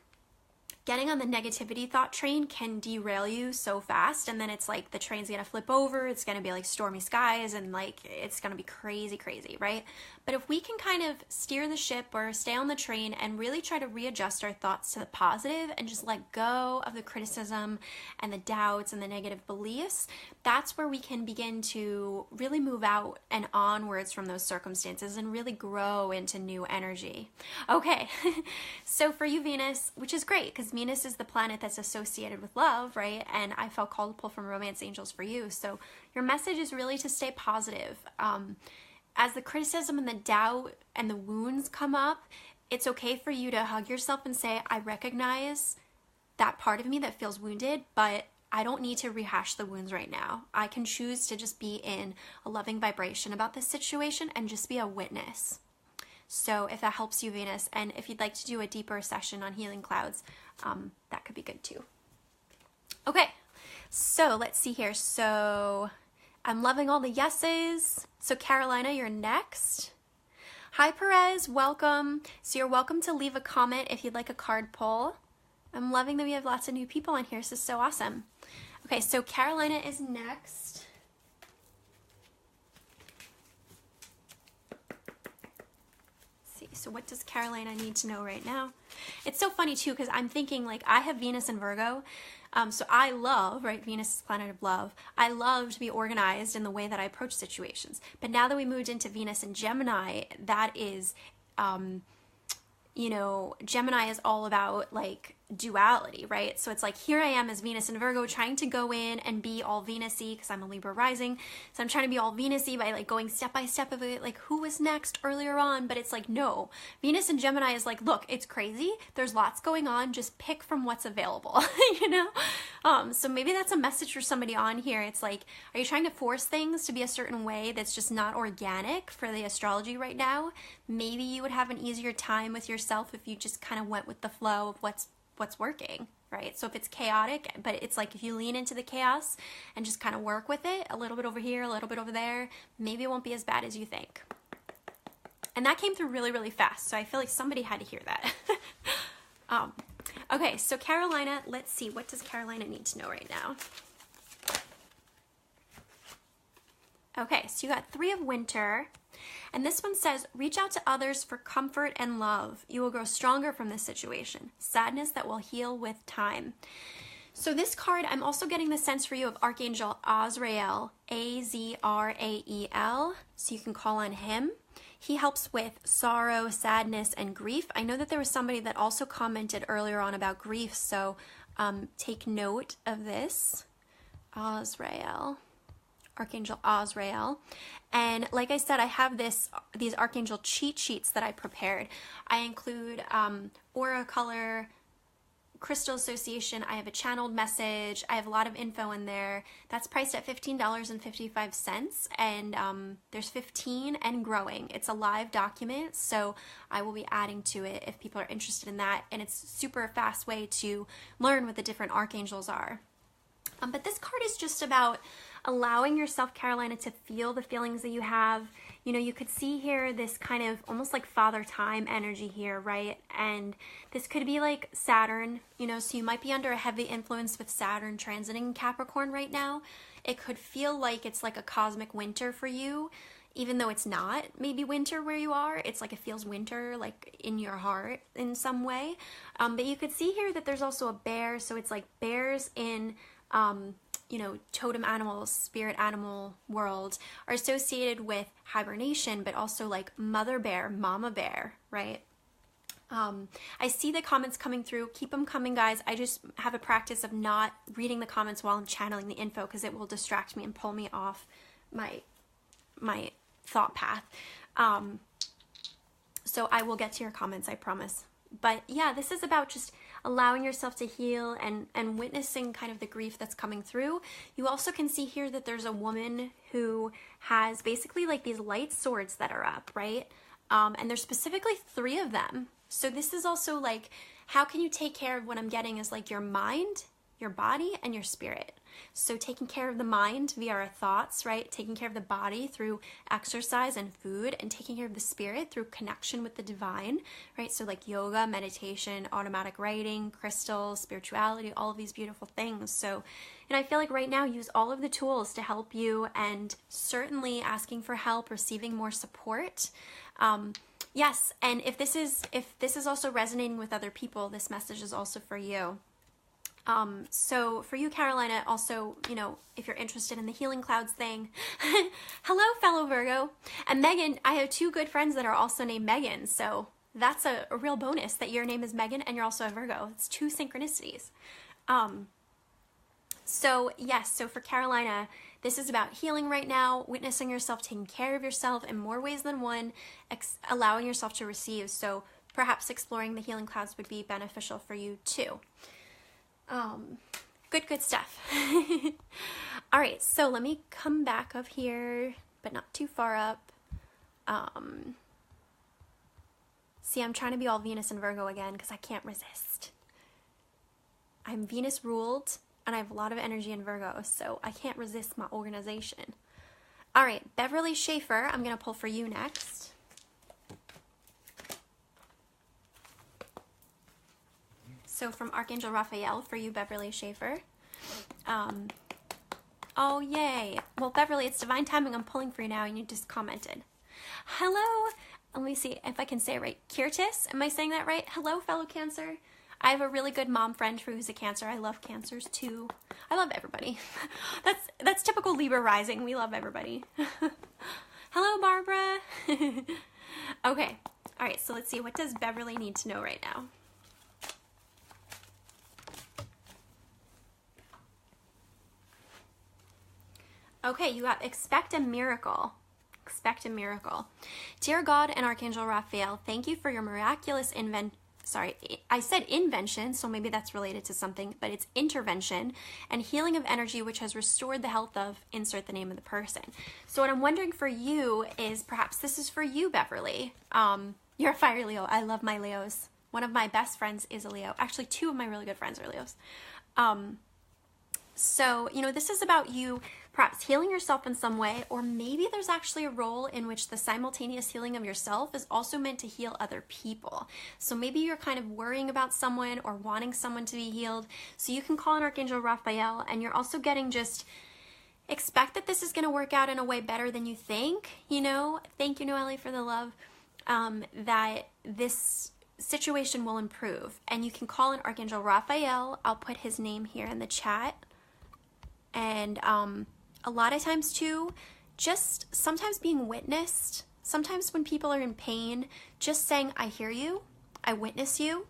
getting on the negativity thought train can derail you so fast, and then it's like the train's gonna flip over, it's gonna be like stormy skies, and like it's gonna be crazy, right? But if we can kind of steer the ship or stay on the train and really try to readjust our thoughts to the positive and just let go of the criticism and the doubts and the negative beliefs, that's where we can begin to really move out and onwards from those circumstances and really grow into new energy. Okay, so for you, Venus, which is great because Venus is the planet that's associated with love, right? And I felt called to pull from Romance Angels for you. So your message is really to stay positive. As the criticism and the doubt and the wounds come up, it's okay for you to hug yourself and say, I recognize that part of me that feels wounded, but I don't need to rehash the wounds right now. I can choose to just be in a loving vibration about this situation and just be a witness. So if that helps you, Venus, and if you'd like to do a deeper session on healing clouds, that could be good too. Okay, so let's see here. So I'm loving all the yeses. So Carolina, you're next. Hi Perez, welcome. So you're welcome to leave a comment if you'd like a card pull. I'm loving that we have lots of new people on here. This is so awesome. Okay, so Carolina is next. So what does Carolina need to know right now? It's so funny too, because I'm thinking like I have Venus in Virgo. So I love, right, Venus is planet of love. I love to be organized in the way that I approach situations. But now that we moved into Venus and Gemini, that is, you know, Gemini is all about like duality, right? So it's like here I am as Venus and Virgo trying to go in and be all Venus-y because I'm a Libra rising. So I'm trying to be all Venus-y by like going step by step of it, like who was next earlier on, but it's like, no, Venus and Gemini is like, look, it's crazy. There's lots going on. Just pick from what's available, you know? So maybe that's a message for somebody on here. It's like, are you trying to force things to be a certain way that's just not organic for the astrology right now? Maybe you would have an easier time with yourself if you just kind of went with the flow of what's working, right? So if it's chaotic, but it's like if you lean into the chaos and just kind of work with it, a little bit over here, a little bit over there, maybe it won't be as bad as you think. And that came through really, really fast. So I feel like somebody had to hear that. Okay, so Carolina, let's see. What does Carolina need to know right now? Okay, so you got 3 of Winter. And this one says, reach out to others for comfort and love. You will grow stronger from this situation. Sadness that will heal with time. So this card, I'm also getting the sense for you of Archangel Azrael, A-Z-R-A-E-L. So you can call on him. He helps with sorrow, sadness, and grief. I know that there was somebody that also commented earlier on about grief, so take note of this. Azrael. Archangel Azrael. And like I said, I have these Archangel cheat sheets that I prepared. I include aura color, crystal association. I have a channeled message. I have a lot of info in there. That's priced at $15.55, and there's 15 and growing. It's a live document, so I will be adding to it if people are interested in that, and it's a super fast way to learn what the different archangels are. But this card is just about allowing yourself, Carolina, to feel the feelings that you have. You know, you could see here this kind of almost like father time energy here, right? And this could be like Saturn, you know, so you might be under a heavy influence with Saturn transiting Capricorn right now. It could feel like it's like a cosmic winter for you, even though it's not maybe winter where you are. It's like it feels winter like in your heart in some way. But you could see here that there's also a bear, so it's like bears in you know, totem animals, spirit animal world are associated with hibernation, but also like mother bear, mama bear, right? I see the comments coming through. Keep them coming, guys. I just have a practice of not reading the comments while I'm channeling the info because it will distract me and pull me off my thought path. So I will get to your comments, I promise. But yeah, this is about just allowing yourself to heal and witnessing kind of the grief that's coming through. You also can see here that there's a woman who has basically like these light swords that are up, right? And there's specifically 3 of them. So this is also like, how can you take care of what I'm getting is like your mind, your body, and your spirit. So taking care of the mind via our thoughts, right? Taking care of the body through exercise and food, and taking care of the spirit through connection with the divine, right? So like yoga, meditation, automatic writing, crystals, spirituality, all of these beautiful things. So, and I feel like right now use all of the tools to help you, and certainly asking for help, receiving more support. Yes, and if this is also resonating with other people, this message is also for you. So for you, Carolina, also, you know, if you're interested in the healing clouds thing, hello, fellow Virgo. And Megan, I have 2 good friends that are also named Megan. So that's a real bonus that your name is Megan and you're also a Virgo. It's 2 synchronicities. So yes, so for Carolina, this is about healing right now, witnessing yourself, taking care of yourself in more ways than one, allowing yourself to receive. So perhaps exploring the healing clouds would be beneficial for you too. Good stuff. All right, so let me come back up here, but not too far up. See, I'm trying to be all Venus and Virgo again because I can't resist. I'm Venus ruled, and I have a lot of energy in Virgo, so I can't resist my organization. All right, Beverly Schaefer, I'm going to pull for you next. So from Archangel Raphael for you, Beverly Schaefer. Oh, yay. Well, Beverly, it's divine timing. I'm pulling for you now, and you just commented. Hello. Let me see if I can say it right. Kirtis, am I saying that right? Hello, fellow Cancer. I have a really good mom friend who's a Cancer. I love Cancers too. I love everybody. That's typical Libra rising. We love everybody. Hello, Barbara. Okay. All right. So let's see. What does Beverly need to know right now? Okay, you got expect a miracle. Expect a miracle. Dear God and Archangel Raphael, thank you for your miraculous I said invention, so maybe that's related to something, but it's intervention and healing of energy which has restored the health of, insert the name of the person. So what I'm wondering for you is, perhaps this is for you, Beverly. You're a fire Leo. I love my Leos. One of my best friends is a Leo. Actually, two of my really good friends are Leos. So, you know, this is about you perhaps healing yourself in some way, or maybe there's actually a role in which the simultaneous healing of yourself is also meant to heal other people. So maybe you're kind of worrying about someone or wanting someone to be healed. So you can call on Archangel Raphael, and you're also getting just expect that this is going to work out in a way better than you think, you know. Thank you, Noelle, for the love, that this situation will improve. And you can call on Archangel Raphael. I'll put his name here in the chat. And a lot of times too, just sometimes being witnessed, sometimes when people are in pain, just saying, I hear you, I witness you,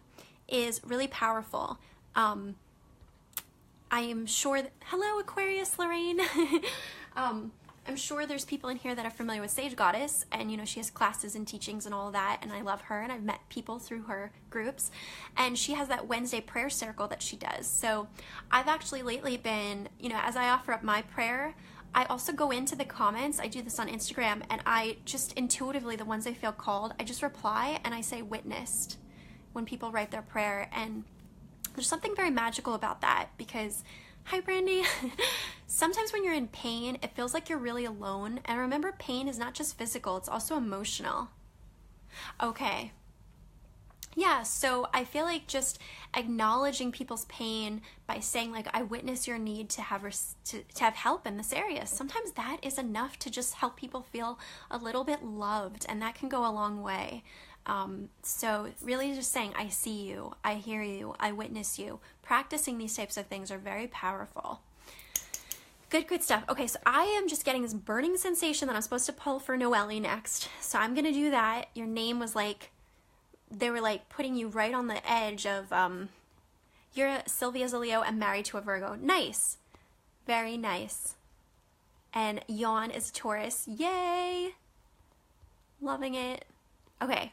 is really powerful. I am sure that, hello Aquarius, Lorraine. I'm sure there's people in here that are familiar with Sage Goddess, and you know, she has classes and teachings and all of that, and I love her, and I've met people through her groups, and she has that Wednesday prayer circle that she does. So I've actually lately been, you know, as I offer up my prayer, I also go into the comments. I do this on Instagram, and I just intuitively, the ones I feel called, I just reply and I say witnessed when people write their prayer. And there's something very magical about that, because hi, Brandy. Sometimes when you're in pain, it feels like you're really alone. And remember, pain is not just physical, it's also emotional. Okay. Yeah, so I feel like just acknowledging people's pain by saying, like, I witness your need to have help in this area. Sometimes that is enough to just help people feel a little bit loved, and that can go a long way. So really just saying, I see you, I hear you, I witness you. Practicing these types of things are very powerful. Good stuff. Okay, so I am just getting this burning sensation that I'm supposed to pull for Noelle next. So I'm going to do that. Your name was like, they were like putting you right on the edge of, Sylvia's a Leo and married to a Virgo. Nice. Very nice. And Yawn is a Taurus. Yay. Loving it. Okay.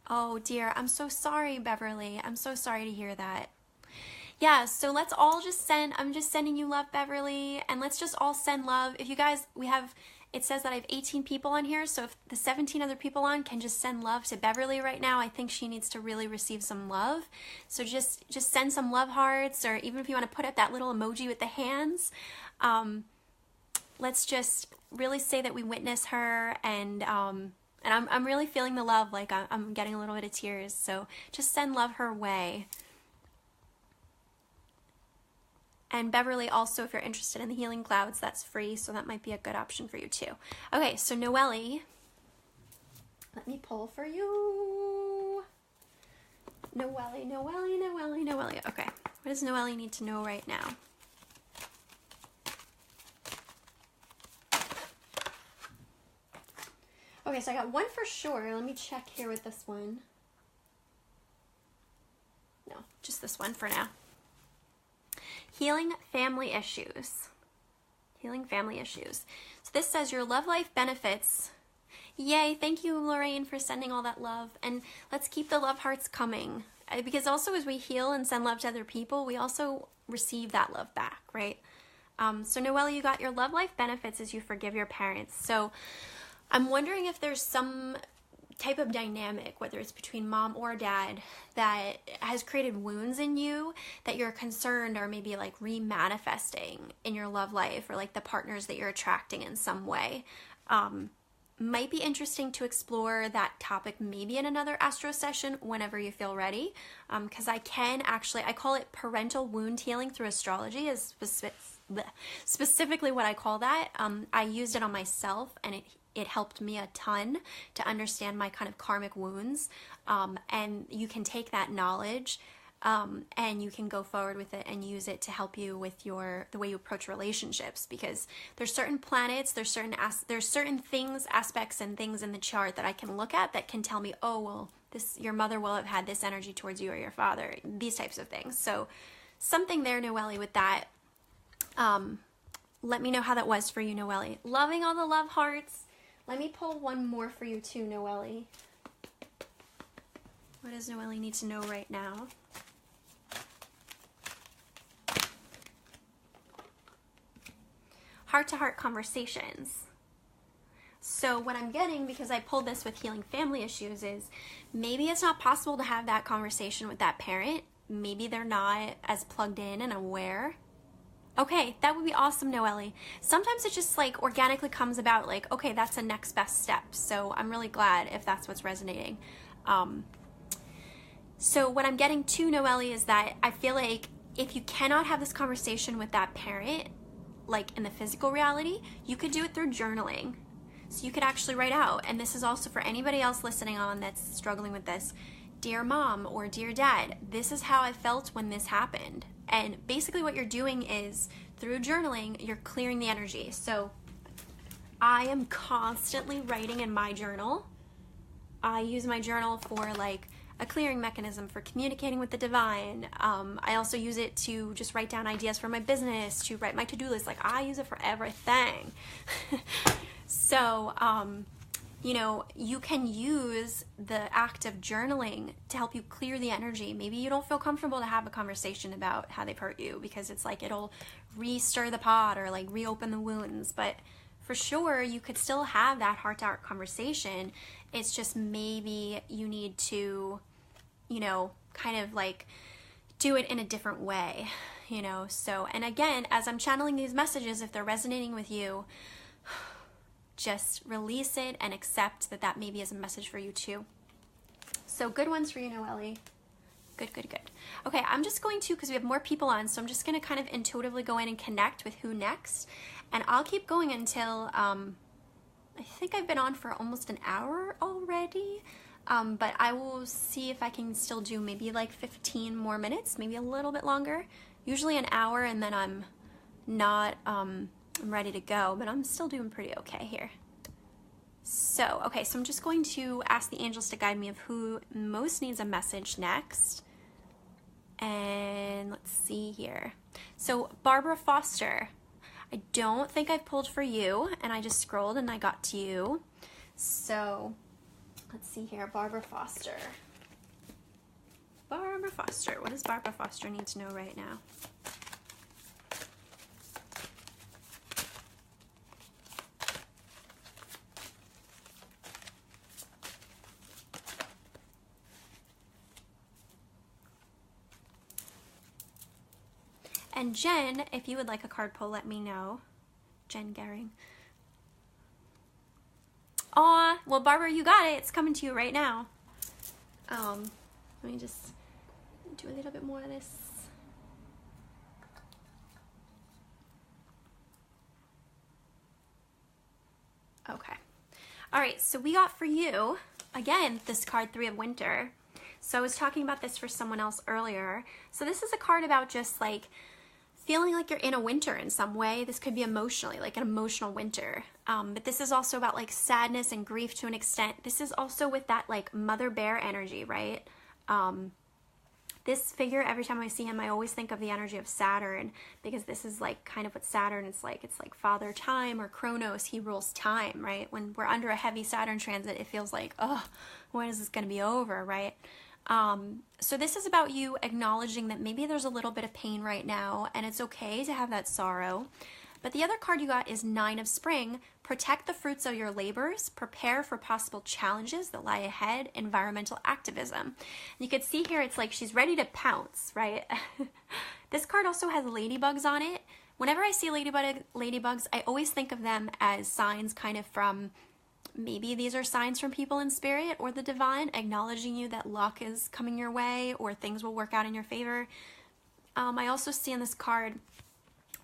Oh dear, I'm so sorry, Beverly. I'm so sorry to hear that. Yeah, so let's all just I'm just sending you love, Beverly, and let's just all send love. If you guys, it says that I have 18 people on here, so if the 17 other people on can just send love to Beverly right now, I think she needs to really receive some love. So just send some love hearts, or even if you want to put up that little emoji with the hands, let's just really say that we witness her, and I'm really feeling the love, like I'm getting a little bit of tears, so just send love her way. And Beverly, also, if you're interested in the Healing Clouds, that's free, so that might be a good option for you too. Okay, so Noelle, let me pull for you. Noelle. Okay, what does Noelle need to know right now? Okay, so I got one for sure. Let me check here with this one. No, just this one for now. Healing family issues. Healing family issues. So this says your love life benefits. Yay, thank you, Lorraine, for sending all that love. And let's keep the love hearts coming. because also as we heal and send love to other people, we also receive that love back, right? So Noelle, you got your love life benefits as you forgive your parents. So I'm wondering if there's some type of dynamic, whether it's between mom or dad, that has created wounds in you that you're concerned are maybe like remanifesting in your love life, or like the partners that you're attracting in some way. Might be interesting to explore that topic maybe in another astro session whenever you feel ready, because I call it parental wound healing through astrology is specifically what I call that. I used it on myself, and it helped me a ton to understand my kind of karmic wounds, and you can take that knowledge and you can go forward with it and use it to help you with the way you approach relationships, because there's certain planets, there's certain things, aspects and things in the chart that I can look at that can tell me, oh, well, your mother will have had this energy towards you, or your father, these types of things. So something there, Noelle, with that. Let me know how that was for you, Noelle. Loving all the love hearts. Let me pull one more for you too, Noelle. What does Noelle need to know right now? Heart-to-heart conversations. So what I'm getting, because I pulled this with healing family issues, is maybe it's not possible to have that conversation with that parent. Maybe they're not as plugged in and aware. Okay, that would be awesome, Noelle. Sometimes it just like organically comes about, like, okay, that's a next best step. So I'm really glad if that's what's resonating. So what I'm getting to, Noelle, is that I feel like if you cannot have this conversation with that parent, like in the physical reality, you could do it through journaling. So you could actually write out, and this is also for anybody else listening on that's struggling with this. Dear mom or dear dad, this is how I felt when this happened. And basically what you're doing is, through journaling, you're clearing the energy. So I am constantly writing in my journal. I use my journal for like a clearing mechanism for communicating with the divine. I also use it to just write down ideas for my business, to write my to-do list. Like, I use it for everything. So, you know, you can use the act of journaling to help you clear the energy. Maybe you don't feel comfortable to have a conversation about how they've hurt you, because it's like it'll re-stir the pot or like reopen the wounds. But for sure, you could still have that heart-to-heart conversation. It's just maybe you need to, you know, kind of like do it in a different way, you know. So, and again, as I'm channeling these messages, if they're resonating with you, just release it and accept that that maybe is a message for you too. So good ones for you, Noelle. Good, good, good. Okay, I'm just going to, because we have more people on, so I'm just going to kind of intuitively go in and connect with who next. And I'll keep going until, I think I've been on for almost an hour already. But I will see if I can still do maybe like 15 more minutes, maybe a little bit longer. Usually an hour, and then I'm not, I'm ready to go, but I'm still doing pretty okay here. So, okay, so I'm just going to ask the angels to guide me of who most needs a message next. And let's see here. So, Barbara Foster, I don't think I've pulled for you, and I just scrolled and I got to you. So, let's see here, Barbara Foster. Barbara Foster, what does Barbara Foster need to know right now? And Jen, if you would like a card pull, let me know. Jen Gehring. Aw, well, Barbara, you got it. It's coming to you right now. Let me just do a little bit more of this. Okay. All right, so we got for you, again, this card, Three of Winter. So I was talking about this for someone else earlier. So this is a card about just like feeling like you're in a winter in some way. This could be emotionally, like an emotional winter. But this is also about like sadness and grief to an extent. This is also with that like mother bear energy, right? This figure, every time I see him, I always think of the energy of Saturn, because this is like kind of what Saturn is like. It's like Father Time, or Kronos. He rules time, right? When we're under a heavy Saturn transit, it feels like, oh, when is this going to be over, right? So this is about you acknowledging that maybe there's a little bit of pain right now, and it's okay to have that sorrow. But the other card you got is Nine of Spring. Protect the fruits of your labors. Prepare for possible challenges that lie ahead. Environmental activism. And you can see here it's like she's ready to pounce, right? This card also has ladybugs on it. Whenever I see ladybugs, I always think of them as signs kind of from, maybe these are signs from people in spirit or the divine, acknowledging you that luck is coming your way or things will work out in your favor. I also see in this card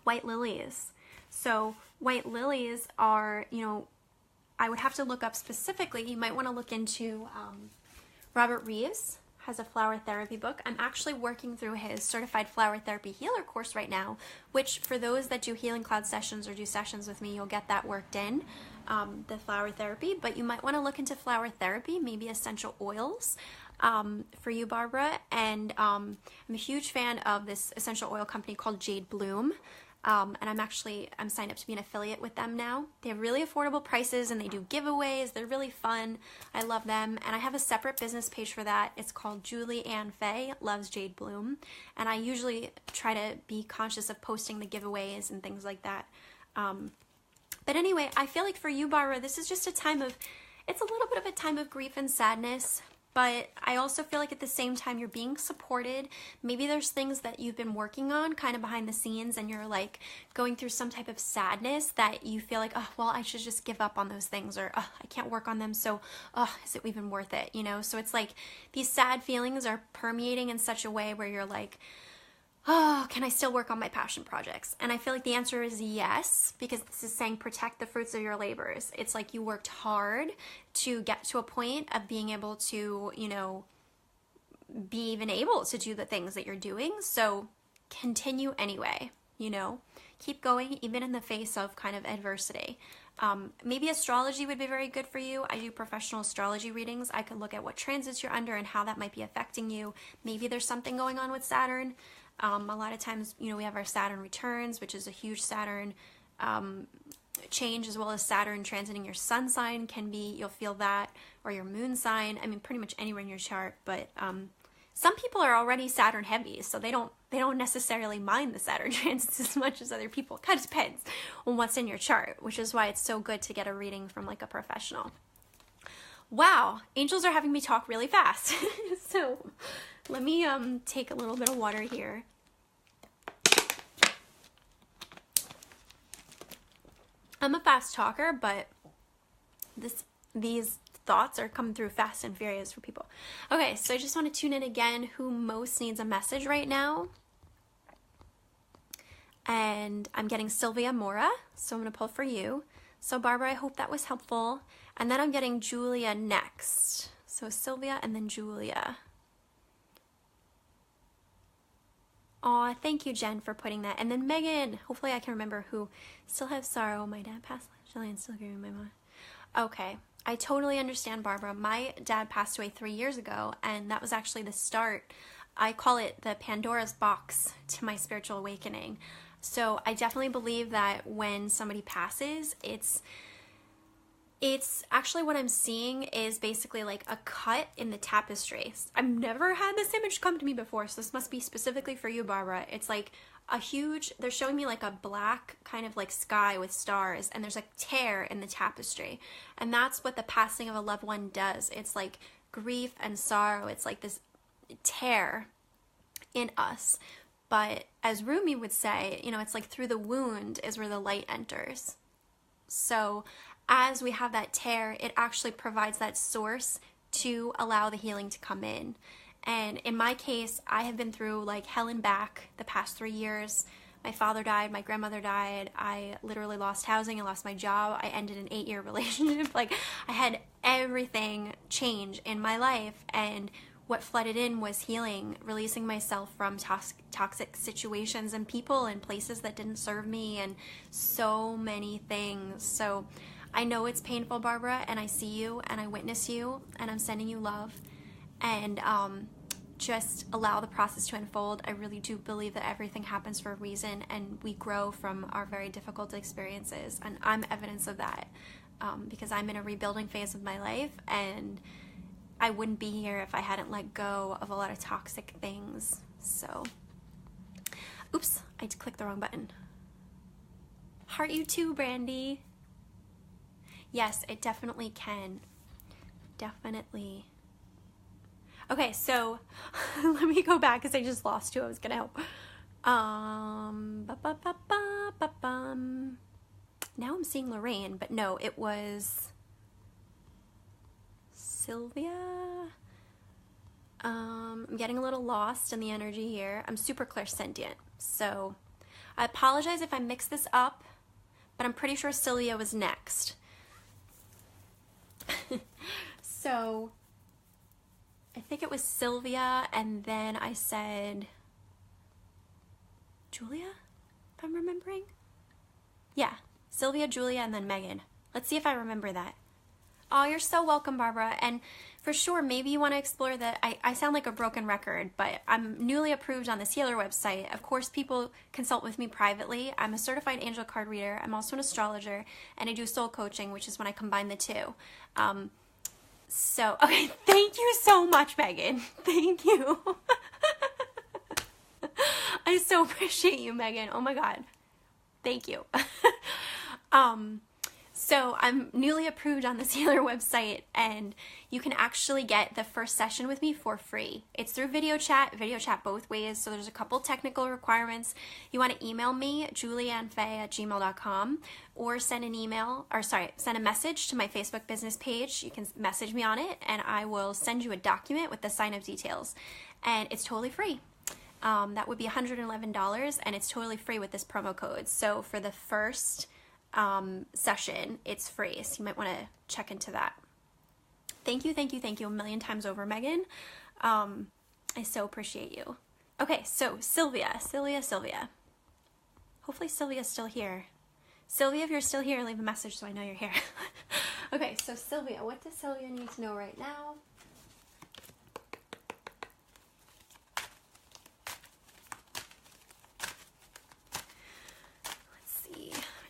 white lilies. So white lilies are, you know, I would have to look up specifically. You might want to look into Robert Reeves has a flower therapy book. I'm actually working through his certified flower therapy healer course right now, which for those that do healing cloud sessions or do sessions with me, you'll get that worked in, the flower therapy. But you might want to look into flower therapy, maybe essential oils for you, Barbara. And I'm a huge fan of this essential oil company called Jade Bloom. And I'm signed up to be an affiliate with them now. They have really affordable prices and they do giveaways. They're really fun. I love them. And I have a separate business page for that. It's called Julie Ann Faye Loves Jade Bloom. And I usually try to be conscious of posting the giveaways and things like that. But anyway, I feel like for you, Barbara, this is just it's a little bit of a time of grief and sadness. But I also feel like at the same time you're being supported. Maybe there's things that you've been working on kind of behind the scenes and you're like going through some type of sadness that you feel like, oh, well, I should just give up on those things, or oh, I can't work on them, so oh, is it even worth it? You know, so it's like these sad feelings are permeating in such a way where you're like, oh, can I still work on my passion projects? And I feel like the answer is yes, because this is saying protect the fruits of your labors. It's like you worked hard to get to a point of being able to, you know, be even able to do the things that you're doing. So continue anyway, you know, keep going even in the face of kind of adversity. Maybe astrology would be very good for you. I do professional astrology readings. I could look at what transits you're under and how that might be affecting you. Maybe there's something going on with Saturn. A lot of times, you know, we have our Saturn returns, which is a huge Saturn change, as well as Saturn transiting your sun sign can be, you'll feel that, or your moon sign. I mean, pretty much anywhere in your chart. But some people are already Saturn heavy, so they don't necessarily mind the Saturn transits as much as other people. It kind of depends on what's in your chart, which is why it's so good to get a reading from like a professional. Wow, angels are having me talk really fast. So let me take a little bit of water here. I'm a fast talker, but these thoughts are coming through fast and furious for people. Okay, so I just want to tune in again who most needs a message right now. And I'm getting Sylvia Mora, so I'm going to pull for you. So Barbara, I hope that was helpful. And then I'm getting Julia next. So Sylvia and then Julia. Aw, thank you, Jen, for putting that. And then Megan, hopefully I can remember who. Still have sorrow. My dad passed last and still grieving my mom. Okay, I totally understand, Barbara. My dad passed away 3 years ago, and that was actually the start. I call it the Pandora's box to my spiritual awakening. So I definitely believe that when somebody passes, it's actually what I'm seeing is basically like a cut in the tapestry. I've never had this image come to me before, so this must be specifically for you, Barbara. It's like a huge, they're showing me like a black kind of like sky with stars, and there's a tear in the tapestry. And that's what the passing of a loved one does. It's like grief and sorrow. It's like this tear in us. But as Rumi would say, you know, it's like through the wound is where the light enters. So as we have that tear, it actually provides that source to allow the healing to come in. And in my case, I have been through like hell and back the past 3 years. My father died, my grandmother died, I literally lost housing, I lost my job, I ended an 8-year relationship. Like, I had everything change in my life, and what flooded in was healing, releasing myself from toxic situations and people and places that didn't serve me, and so many things. So I know it's painful, Barbara, and I see you and I witness you, and I'm sending you love. And just allow the process to unfold. I really do believe that everything happens for a reason, and we grow from our very difficult experiences. And I'm evidence of that, because I'm in a rebuilding phase of my life, and I wouldn't be here if I hadn't let go of a lot of toxic things. So, oops, I clicked the wrong button. Heart you too, Brandy. Yes, it definitely can. Definitely. Okay, so let me go back because I just lost who I was gonna help. Now I'm seeing Lorraine, but no, it was Sylvia. I'm getting a little lost in the energy here. I'm super clairsentient, so I apologize if I mix this up, but I'm pretty sure Sylvia was next. So I think it was Sylvia, and then I said Julia, if I'm remembering. Yeah, Sylvia, Julia, and then Megan. Let's see if I remember that. Oh, you're so welcome, Barbara. And for sure, maybe you want to explore I sound like a broken record, but I'm newly approved on this healer website. Of course, people consult with me privately. I'm a certified angel card reader. I'm also an astrologer, and I do soul coaching, which is when I combine the two. So, okay, thank you so much, Megan. Thank you. I so appreciate you, Megan. Oh my God. Thank you. So I'm newly approved on this healer website, and you can actually get the first session with me for free. It's through video chat both ways, so there's a couple technical requirements. You want to email me, juliannefay@gmail.com, or send a message to my Facebook business page. You can message me on it, and I will send you a document with the sign-up details, and it's totally free. That would be $111, and it's totally free with this promo code. So for the first session, it's free, so you might want to check into that. Thank you a million times over, Megan. I so appreciate you. Okay, so Sylvia. Hopefully Sylvia's still here. Sylvia, if you're still here, leave a message so I know you're here. Okay, so Sylvia, what does Sylvia need to know right now?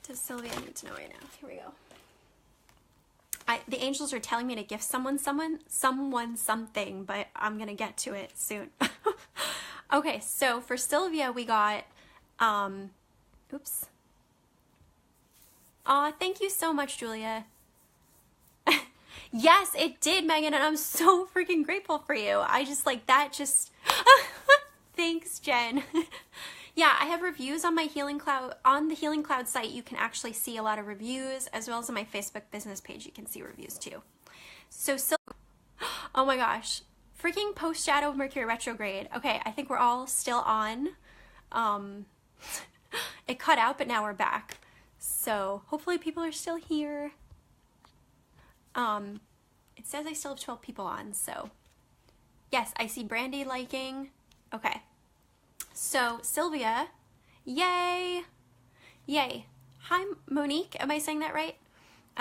Does Sylvia need to know right now? Here we go. The angels are telling me to gift someone something, but I'm gonna get to it soon. Okay, so for Sylvia, we got, oops. Aw, thank you so much, Julia. Yes, it did, Megan, and I'm so freaking grateful for you. I just like that, thanks, Jen. Yeah, I have reviews on my Healing Cloud. On the Healing Cloud site, you can actually see a lot of reviews, as well as on my Facebook business page, you can see reviews too. So, oh my gosh, freaking post-shadow Mercury retrograde. Okay, I think we're all still on. It cut out, but now we're back. So, hopefully people are still here. It says I still have 12 people on, so. Yes, I see Brandy liking. Okay. So, Sylvia, yay! Hi, Monique, am I saying that right?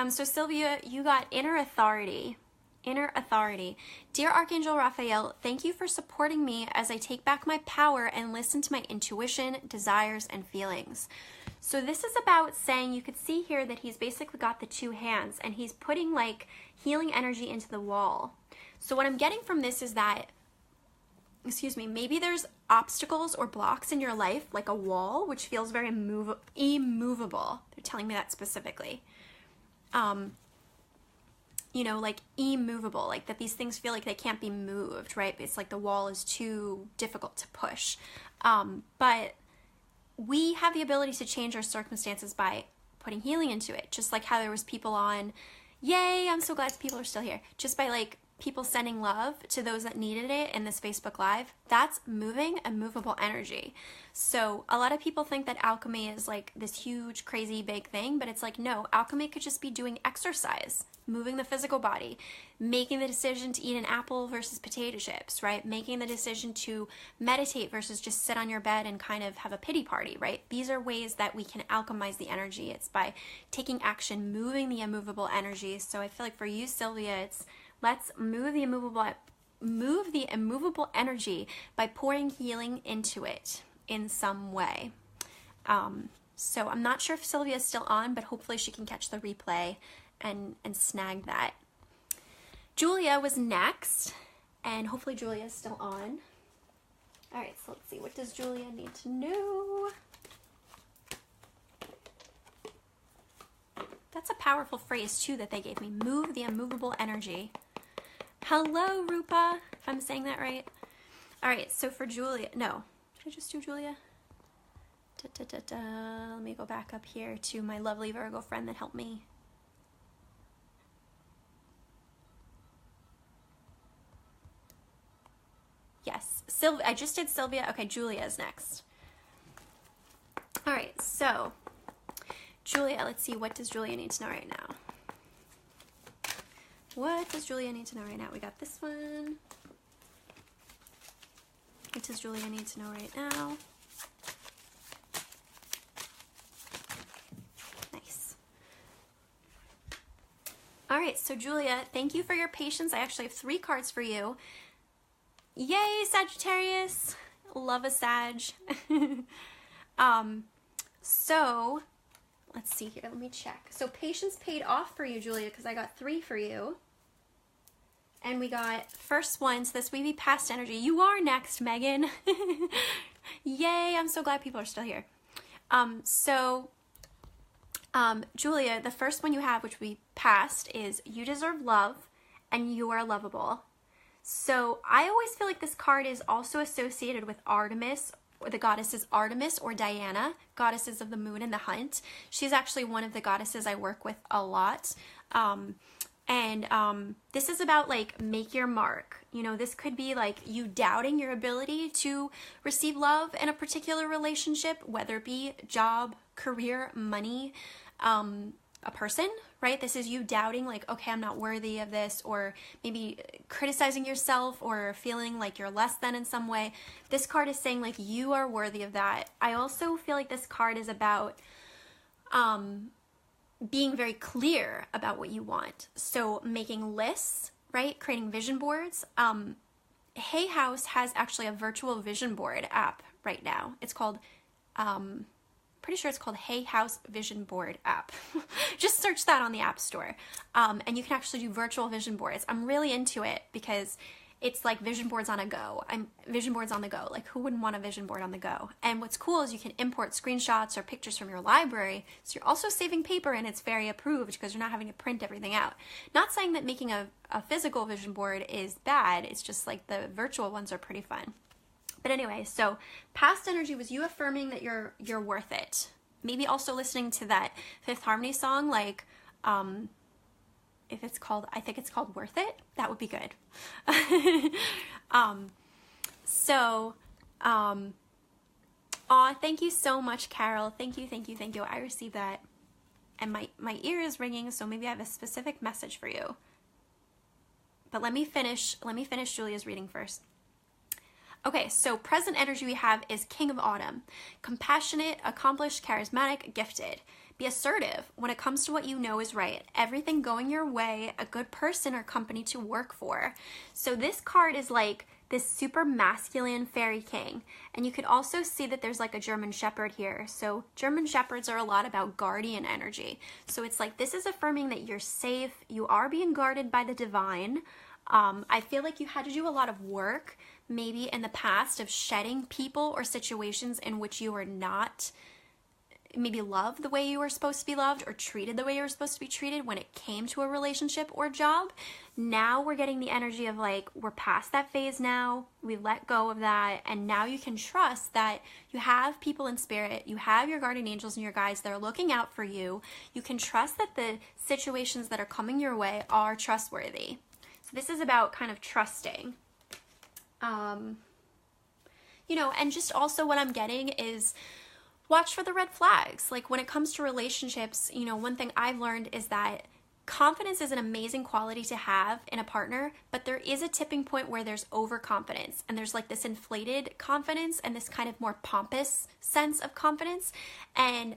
So Sylvia, you got inner authority. Dear Archangel Raphael, thank you for supporting me as I take back my power and listen to my intuition, desires, and feelings. So this is about saying, you could see here that he's basically got the two hands, and he's putting like healing energy into the wall. So what I'm getting from this is that, maybe there's obstacles or blocks in your life, like a wall, which feels very immovable. They're telling me that specifically. Like immovable, like that these things feel like they can't be moved, right? It's like the wall is too difficult to push. But we have the ability to change our circumstances by putting healing into it. Just like how there was people on, yay, I'm so glad people are still here. Just by like people sending love to those that needed it in this Facebook Live, that's moving a movable energy. So a lot of people think that alchemy is like this huge, crazy, big thing, but it's like, no, alchemy could just be doing exercise, moving the physical body, making the decision to eat an apple versus potato chips, right? Making the decision to meditate versus just sit on your bed and kind of have a pity party, right? These are ways that we can alchemize the energy. It's by taking action, moving the immovable energy. So I feel like for you, Sylvia, it's let's move the immovable energy by pouring healing into it in some way. So I'm not sure if Sylvia's still on, but hopefully she can catch the replay and snag that. Julia was next, and hopefully Julia is still on. All right, so let's see. What does Julia need to know? That's a powerful phrase, too, that they gave me. Move the immovable energy. Hello, Rupa, if I'm saying that right. All right, so for Julia, no. Did I just do Julia? Let me go back up here to my lovely Virgo friend that helped me. Yes, Sylvia. I just did Sylvia. Okay, Julia is next. All right, so Julia, let's see. What does Julia need to know right now? What does Julia need to know right now? We got this one. What does Julia need to know right now? Nice. All right, so Julia, thank you for your patience. I actually have 3 cards for you. Yay, Sagittarius. Love a Sag. So let's see here. Let me check. So patience paid off for you, Julia, because I got 3 for you. And we got first one, so this Weavy past energy. You are next, Megan. Yay, I'm so glad people are still here. Julia, the first one you have, which we passed, is you deserve love and you are lovable. So I always feel like this card is also associated with Artemis, or the goddesses Artemis or Diana, goddesses of the moon and the hunt. She's actually one of the goddesses I work with a lot. This is about like make your mark. You know, this could be like you doubting your ability to receive love in a particular relationship, whether it be job, career, money, a person, right? This is you doubting like, okay, I'm not worthy of this, or maybe criticizing yourself or feeling like you're less than in some way. This card is saying like you are worthy of that. I also feel like this card is about being very clear about what you want. So making lists, right? Creating vision boards. Hay House has actually a virtual vision board app right now. It's called, pretty sure it's called Hay House Vision Board app. Just search that on the App Store. And you can actually do virtual vision boards. I'm really into it because it's like vision boards on a go. Vision boards on the go. Like, who wouldn't want a vision board on the go? And what's cool is you can import screenshots or pictures from your library. So you're also saving paper, and it's very approved because you're not having to print everything out. Not saying that making a physical vision board is bad. It's just like the virtual ones are pretty fun. But anyway, so past energy was you affirming that you're worth it. Maybe also listening to that Fifth Harmony song, like, if it's called, I think it's called Worth It. That would be good. Thank you so much, Carol. Thank you. I received that. And my ear is ringing, so maybe I have a specific message for you. But let me finish Julia's reading first. Okay, so present energy we have is King of Autumn. Compassionate, accomplished, charismatic, gifted. Be assertive when it comes to what you know is right. Everything going your way, a good person or company to work for. So this card is like this super masculine fairy king. And you could also see that there's like a German Shepherd here. So German Shepherds are a lot about guardian energy. So it's like this is affirming that you're safe. You are being guarded by the divine. I feel like you had to do a lot of work maybe in the past of shedding people or situations in which you were not maybe loved the way you were supposed to be loved or treated the way you were supposed to be treated when it came to a relationship or job. Now we're getting the energy of like, we're past that phase now, we let go of that, and now you can trust that you have people in spirit, you have your guardian angels and your guides that are looking out for you. You can trust that the situations that are coming your way are trustworthy. So this is about kind of trusting. You know, and just also what I'm getting is watch for the red flags. Like when it comes to relationships, you know, one thing I've learned is that confidence is an amazing quality to have in a partner, but there is a tipping point where there's overconfidence and there's like this inflated confidence and this kind of more pompous sense of confidence. And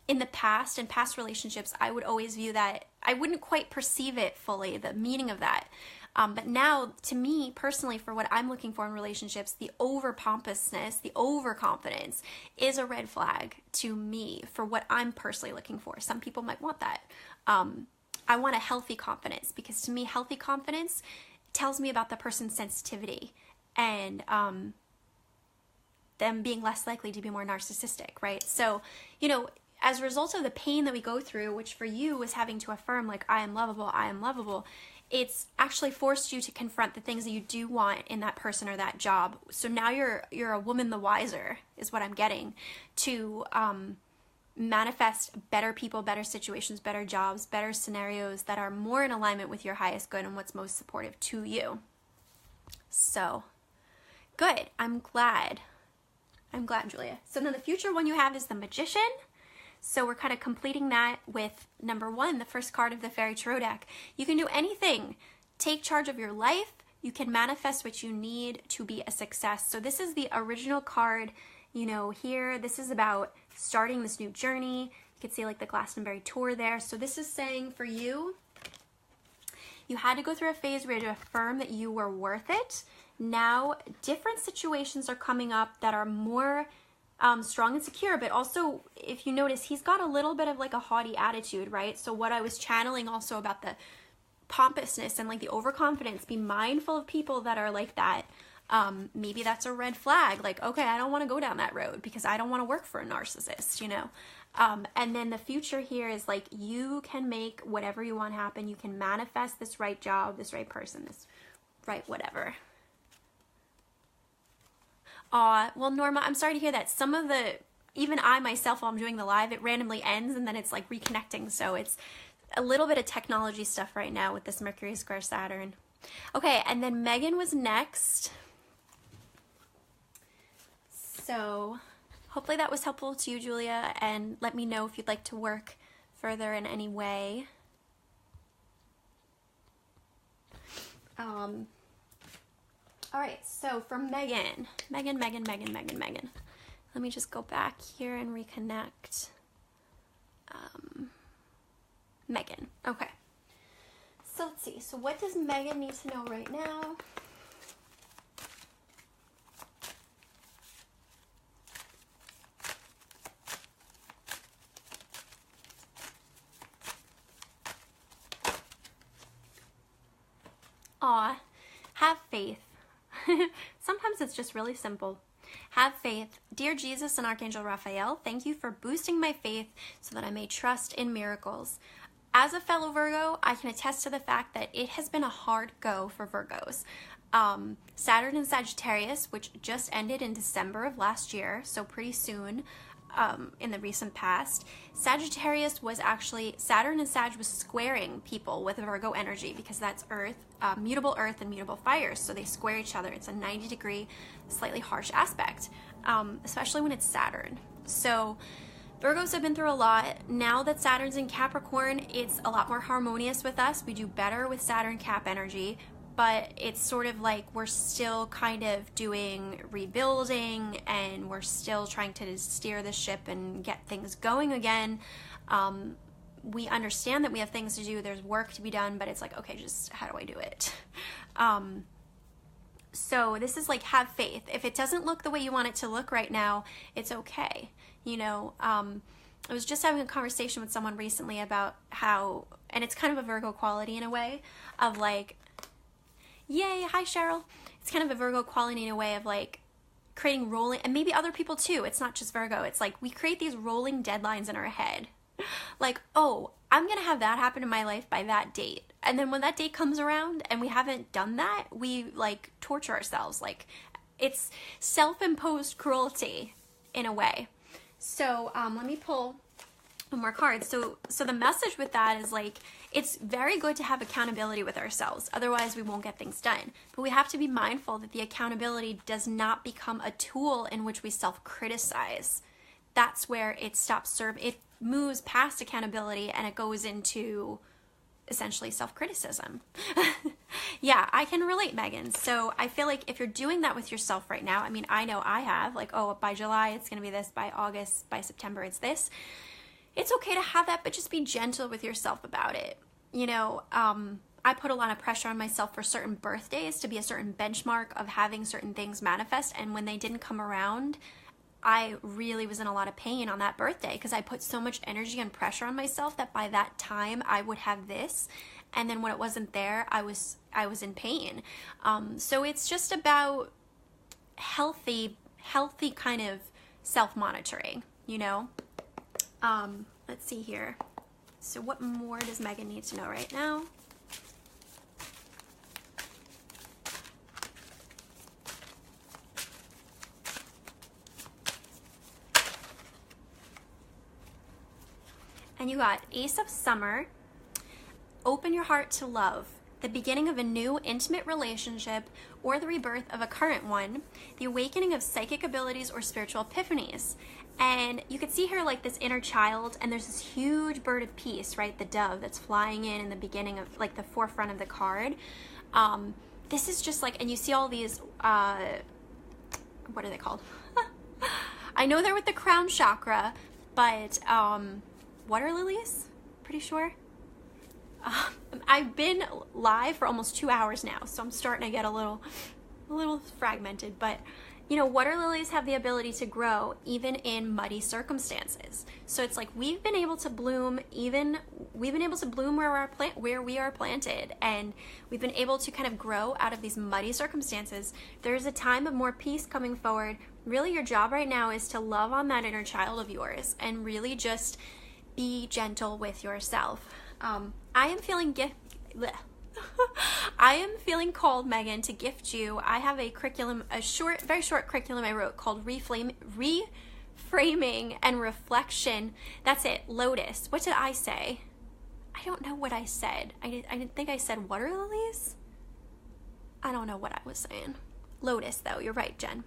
in the past, in past relationships, I would always view that, I wouldn't quite perceive it fully, the meaning of that. But now, to me, personally, for what I'm looking for in relationships, the over-pompousness, the overconfidence is a red flag to me for what I'm personally looking for. Some people might want that. I want a healthy confidence, because to me, healthy confidence tells me about the person's sensitivity and them being less likely to be more narcissistic, right? So, you know, as a result of the pain that we go through, which for you was having to affirm, like, I am lovable, it's actually forced you to confront the things that you do want in that person or that job. So now you're a woman the wiser, is what I'm getting, to manifest better people, better situations, better jobs, better scenarios that are more in alignment with your highest good and what's most supportive to you. So, good. I'm glad, Julia. So then the future one you have is the Magician. So we're kind of completing that with number 1, the first card of the Fairy Tarot deck. You can do anything. Take charge of your life. You can manifest what you need to be a success. So this is the original card, you know, here. This is about starting this new journey. You can see like the Glastonbury tour there. So this is saying for you, you had to go through a phase where you had to affirm that you were worth it. Now, different situations are coming up that are more strong and secure, but also, if you notice, he's got a little bit of like a haughty attitude, right? So what I was channeling also about the pompousness and like the overconfidence, be mindful of people that are like that. Maybe that's a red flag. Like, okay, I don't want to go down that road because I don't want to work for a narcissist, you know? And then the future here is like, you can make whatever you want happen. You can manifest this right job, this right person, this right whatever. Well, Norma, I'm sorry to hear that. Some of the, even I myself, while I'm doing the live, it randomly ends and then it's like reconnecting. So it's a little bit of technology stuff right now with this Mercury square Saturn. Okay, and then Megan was next. So hopefully that was helpful to you, Julia, and let me know if you'd like to work further in any way. All right, so for Megan. Let me just go back here and reconnect. Megan, okay. So let's see, so what does Megan need to know right now? Have faith. Sometimes it's just really simple. Have faith. Dear Jesus and Archangel Raphael, thank you for boosting my faith so that I may trust in miracles. As a fellow Virgo, I can attest to the fact that it has been a hard go for Virgos. Saturn and Sagittarius, which just ended in December of last year, so pretty soon, in the recent past, Sagittarius was actually, Saturn and Sag was squaring people with Virgo energy because that's Earth, mutable Earth and mutable fire, so they square each other. It's a 90-degree, slightly harsh aspect, especially when it's Saturn. So Virgos have been through a lot. Now that Saturn's in Capricorn, it's a lot more harmonious with us. We do better with Saturn Cap energy, but it's sort of like we're still kind of doing rebuilding and we're still trying to steer the ship and get things going again. We understand that we have things to do, there's work to be done, but it's like, okay, just how do I do it? So this is like, have faith. If it doesn't look the way you want it to look right now, it's okay. You know, I was just having a conversation with someone recently about how, and it's kind of a Virgo quality in a way, of like, yay, hi Cheryl. It's kind of a Virgo quality in a way of like creating rolling, and maybe other people too, it's not just Virgo, it's like we create these rolling deadlines in our head. Like, oh, I'm gonna have that happen in my life by that date. And then when that date comes around and we haven't done that, we like torture ourselves. Like, it's self-imposed cruelty in a way. So let me pull one more card. So the message with that is like, it's very good to have accountability with ourselves. Otherwise we won't get things done. But we have to be mindful that the accountability does not become a tool in which we self-criticize. That's where it stops serving. It moves past accountability and it goes into essentially self-criticism. Yeah, I can relate, Megan. So I feel like if you're doing that with yourself right now, I mean, I know I have, like, oh, by July it's going to be this, by August, by September it's this. It's okay to have that, but just be gentle with yourself about it. You know, I put a lot of pressure on myself for certain birthdays to be a certain benchmark of having certain things manifest, and when they didn't come around, I really was in a lot of pain on that birthday because I put so much energy and pressure on myself that by that time I would have this, and then when it wasn't there, I was in pain. So it's just about healthy kind of self-monitoring, you know. Let's see here. So what more does Megan need to know right now? And you got Ace of Summer, open your heart to love, the beginning of a new intimate relationship or the rebirth of a current one, the awakening of psychic abilities or spiritual epiphanies. And you can see here like this inner child, and there's this huge bird of peace, right? The dove that's flying in the beginning of like the forefront of the card. This is just like, and you see all these, what are they called? I know they're with the crown chakra, but water lilies, pretty sure. I've been live for almost 2 hours now, so I'm starting to get a little fragmented, but you know, water lilies have the ability to grow even in muddy circumstances. So it's like we've been able to bloom where we are planted, and we've been able to kind of grow out of these muddy circumstances. There's a time of more peace coming forward. Really, your job right now is to love on that inner child of yours and really just be gentle with yourself. I am feeling I am feeling called, Megan, to gift you. I have a curriculum, very short curriculum I wrote called Reframing and Reflection. That's it, Lotus. What did I say? I don't know what I said. I didn't think I said water lilies. I don't know what I was saying. Lotus, though. You're right, Jen.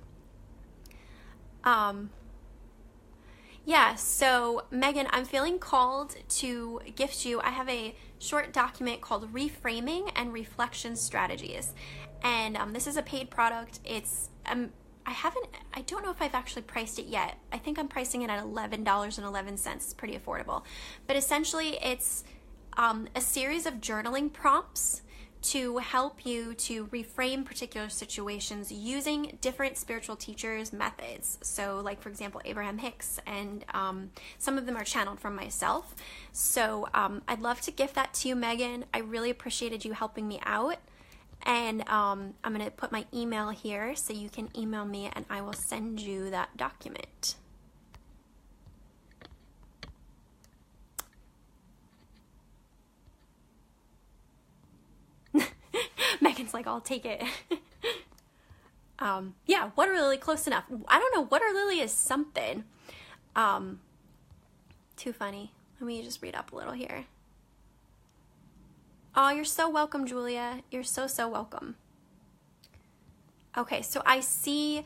Yeah, so Megan, I'm feeling called to gift you. I have a short document called Reframing and Reflection Strategies. And this is a paid product. It's, I don't know if I've actually priced it yet. I think I'm pricing it at $11.11. It's pretty affordable. But essentially it's a series of journaling prompts to help you to reframe particular situations using different spiritual teachers' methods. So like, for example, Abraham Hicks, and some of them are channeled from myself. So I'd love to gift that to you, Megan. I really appreciated you helping me out. And I'm going to put my email here so you can email me and I will send you that document. Megan's like, I'll take it. Yeah, water lily, close enough. I don't know, water lily is something. Too funny. Let me just read up a little here. Oh, you're so welcome, Julia. You're so welcome. Okay, so I see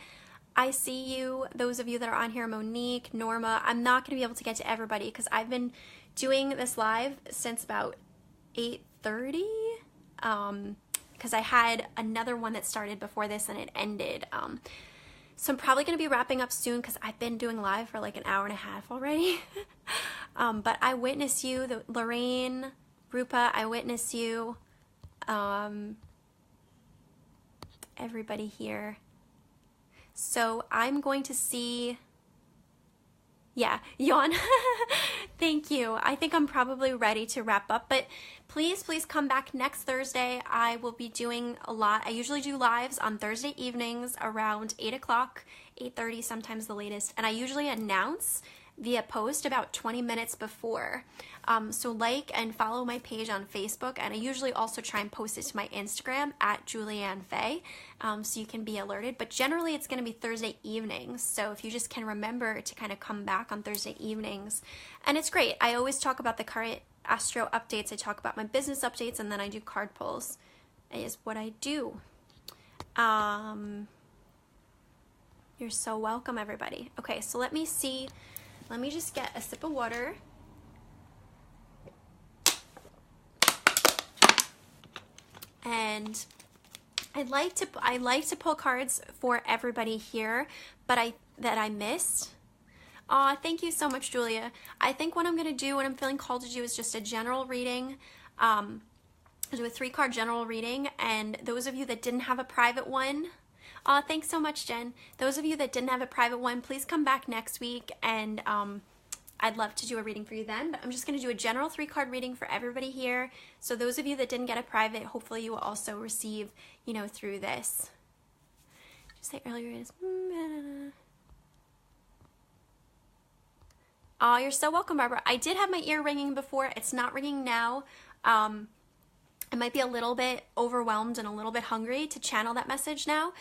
you, those of you that are on here, Monique, Norma. I'm not going to be able to get to everybody because I've been doing this live since about 8:30. Because I had another one that started before this and it ended. So I'm probably going to be wrapping up soon because I've been doing live for like an hour and a half already. But I witness you, Lorraine, Rupa, I witness you. Everybody here. So I'm going to see... Yeah, yawn. Thank you. I think I'm probably ready to wrap up, but please come back next Thursday. I will be doing a lot. I usually do lives on Thursday evenings around 8 o'clock, 8:30, sometimes the latest, and I usually announce via post about 20 minutes before. So like and follow my page on Facebook, and I usually also try and post it to my Instagram at Julianne Faye, so you can be alerted. But generally it's going to be Thursday evenings, so if you just can remember to kind of come back on Thursday evenings. And it's great. I always talk about the current astro updates, I talk about my business updates, and then I do card pulls. It is what I do. You're so welcome, everybody. Okay, so let me see. Let me just get a sip of water. And I like to pull cards for everybody here, but that I missed. Aw, thank you so much, Julia. I think what I'm gonna do, what I'm feeling called to do, is just a general reading. I'll do a 3-card general reading, and those of you that didn't have a private one, Thanks so much, Jen. Those of you that didn't have a private one, please come back next week, and I'd love to do a reading for you then. But I'm just going to do a general 3-card reading for everybody here. So those of you that didn't get a private, hopefully you will also receive, you know, through this. Just say earlier is. Oh, you're so welcome, Barbara. I did have my ear ringing before. It's not ringing now. I might be a little bit overwhelmed and a little bit hungry to channel that message now.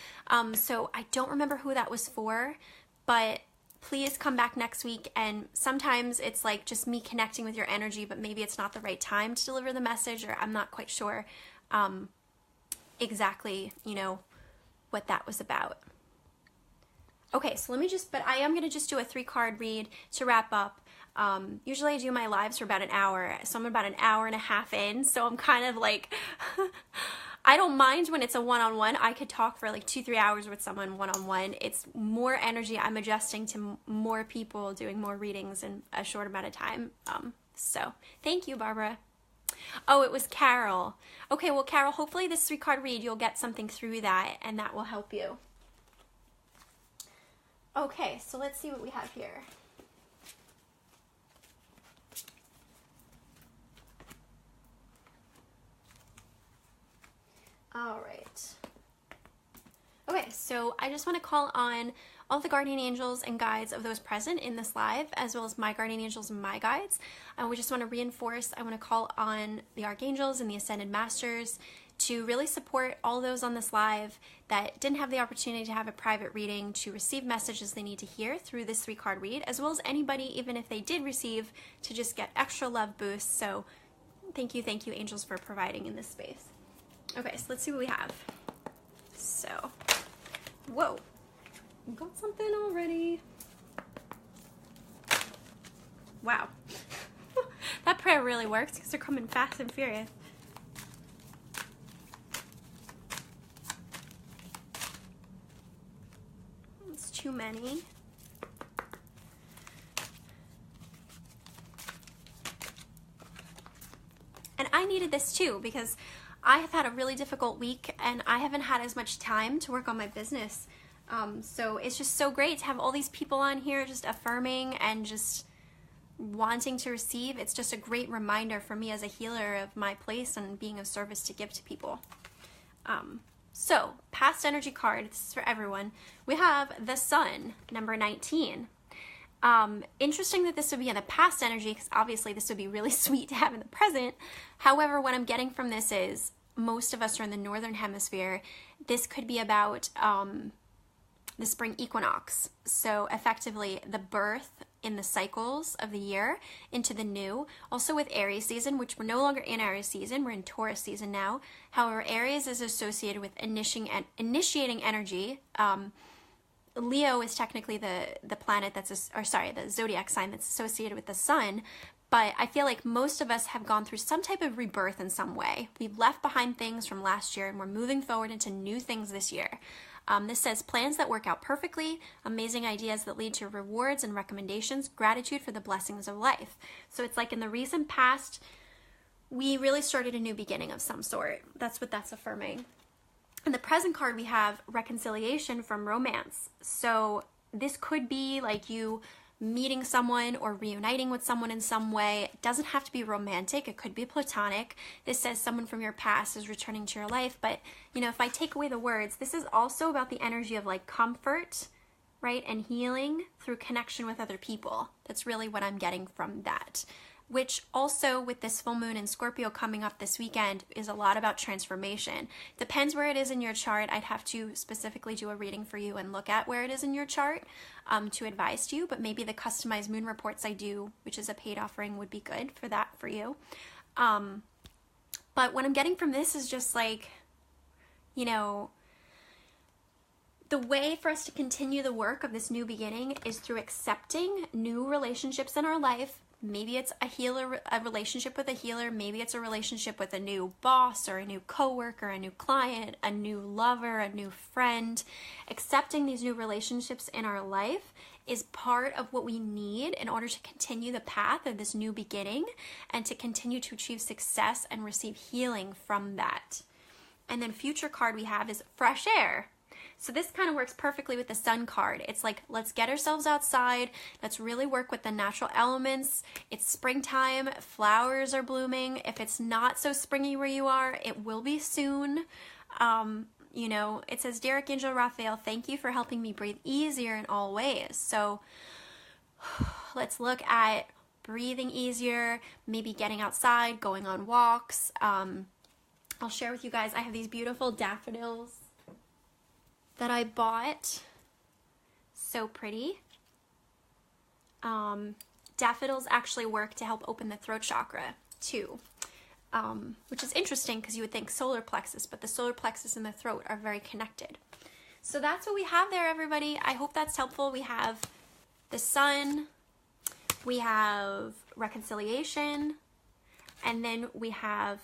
So I don't remember who that was for, but please come back next week. And sometimes it's like just me connecting with your energy, but maybe it's not the right time to deliver the message, or I'm not quite sure exactly, you know, what that was about. Okay, so let me just, but I am going to just do a 3-card read to wrap up. Usually I do my lives for about an hour, so I'm about an hour and a half in, so I'm kind of like, I don't mind when it's a one-on-one. I could talk for like 2-3 hours with someone one-on-one. It's more energy. I'm adjusting to more people, doing more readings in a short amount of time. So thank you, Barbara. Oh, it was Carol. Okay, well, Carol, hopefully this 3-card read, you'll get something through that, and that will help you. Okay, so let's see what we have here. All right. Okay, so I just want to call on all the guardian angels and guides of those present in this live, as well as my guardian angels and my guides. We just want to reinforce, I want to call on the archangels and the ascended masters to really support all those on this live that didn't have the opportunity to have a private reading, to receive messages they need to hear through this 3-card read, as well as anybody, even if they did receive, to just get extra love boosts. So thank you, angels, for providing in this space. Okay, so let's see what we have. So, whoa, got something already. Wow. That prayer really works because they're coming fast and furious. It's too many. And I needed this too, because I have had a really difficult week and I haven't had as much time to work on my business. So it's just so great to have all these people on here just affirming and just wanting to receive. It's just a great reminder for me as a healer of my place and being of service to give to people. So past energy card, this is for everyone. We have the Sun, number 19. Interesting that this would be in the past energy, because obviously this would be really sweet to have in the present. However, what I'm getting from this is most of us are in the northern hemisphere. This could be about the spring equinox. So effectively the birth in the cycles of the year into the new. Also with Aries season, which we're no longer in Aries season, we're in Taurus season now. However, Aries is associated with initiating energy. Leo is technically the planet that's, the zodiac sign that's associated with the sun, but I feel like most of us have gone through some type of rebirth in some way. We've left behind things from last year and we're moving forward into new things this year. This says plans that work out perfectly, amazing ideas that lead to rewards and recommendations, gratitude for the blessings of life. So it's like in the recent past, we really started a new beginning of some sort. That's what that's affirming. In the present card, we have reconciliation from romance. So this could be like you meeting someone or reuniting with someone in some way. It doesn't have to be romantic. It could be platonic. This says someone from your past is returning to your life. But, you know, if I take away the words, this is also about the energy of like comfort, right? And healing through connection with other people. That's really what I'm getting from that. Which also with this full moon in Scorpio coming up this weekend is a lot about transformation. Depends where it is in your chart. I'd have to specifically do a reading for you and look at where it is in your chart to advise you, but maybe the customized moon reports I do, which is a paid offering, would be good for that for you. But what I'm getting from this is just like, you know, the way for us to continue the work of this new beginning is through accepting new relationships in our life. Maybe it's a relationship with a healer. Maybe it's a relationship with a new boss or a new coworker, a new client, a new lover, a new friend. Accepting these new relationships in our life is part of what we need in order to continue the path of this new beginning and to continue to achieve success and receive healing from that. And then future card we have is fresh air. So this kind of works perfectly with the sun card. It's like, let's get ourselves outside. Let's really work with the natural elements. It's springtime. Flowers are blooming. If it's not so springy where you are, it will be soon. You know, it says, Dear Archangel Raphael, thank you for helping me breathe easier in all ways. So let's look at breathing easier, maybe getting outside, going on walks. I'll share with you guys, I have these beautiful daffodils that I bought. So pretty. Daffodils actually work to help open the throat chakra too, which is interesting because you would think solar plexus, but the solar plexus and the throat are very connected. So that's what we have there, everybody. I hope that's helpful. We have the sun, we have reconciliation, and then we have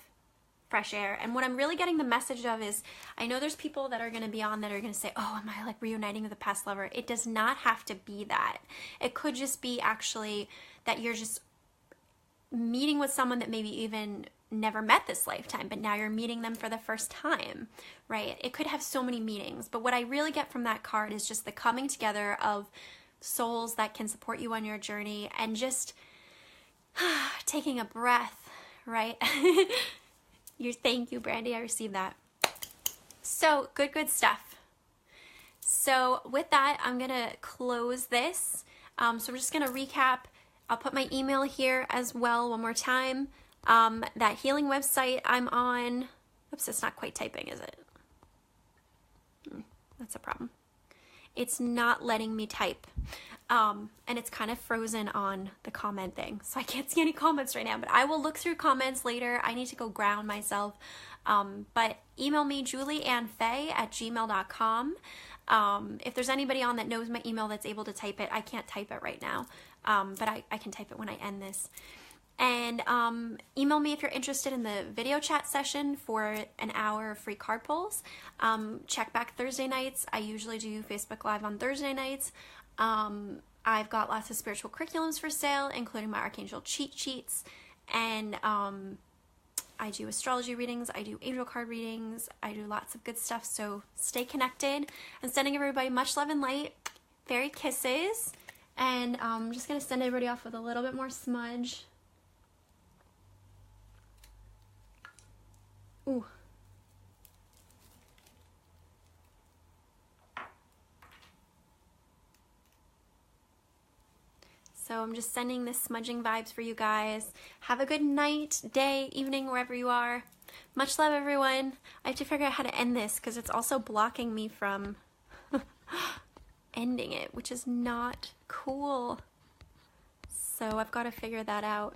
fresh air. And what I'm really getting the message of is, I know there's people that are going to be on that are going to say, oh, am I like reuniting with a past lover? It does not have to be that. It could just be actually that you're just meeting with someone that maybe even never met this lifetime, but now you're meeting them for the first time, right? It could have so many meanings, but what I really get from that card is just the coming together of souls that can support you on your journey and just taking a breath, right? Thank you, Brandy. I received that. So good stuff. So with that, I'm going to close this. So we're just going to recap. I'll put my email here as well one more time. That healing website I'm on. Oops, it's not quite typing, is it? That's a problem. It's not letting me type. And it's kind of frozen on the comment thing. So I can't see any comments right now, but I will look through comments later. I need to go ground myself. But email me, julieannfaye@gmail.com. If there's anybody on that knows my email that's able to type it, I can't type it right now. But I can type it when I end this. And email me if you're interested in the video chat session for an hour of free card pulls. Check back Thursday nights. I usually do Facebook Live on Thursday nights. I've got lots of spiritual curriculums for sale, including my Archangel cheat sheets. And I do astrology readings. I do angel card readings. I do lots of good stuff. So stay connected. I'm sending everybody much love and light. Fairy kisses. And I'm just going to send everybody off with a little bit more smudge. Ooh. So I'm just sending this smudging vibes for you guys. Have a good night, day, evening, wherever you are. Much love, everyone. I have to figure out how to end this because it's also blocking me from ending it, which is not cool. So I've got to figure that out.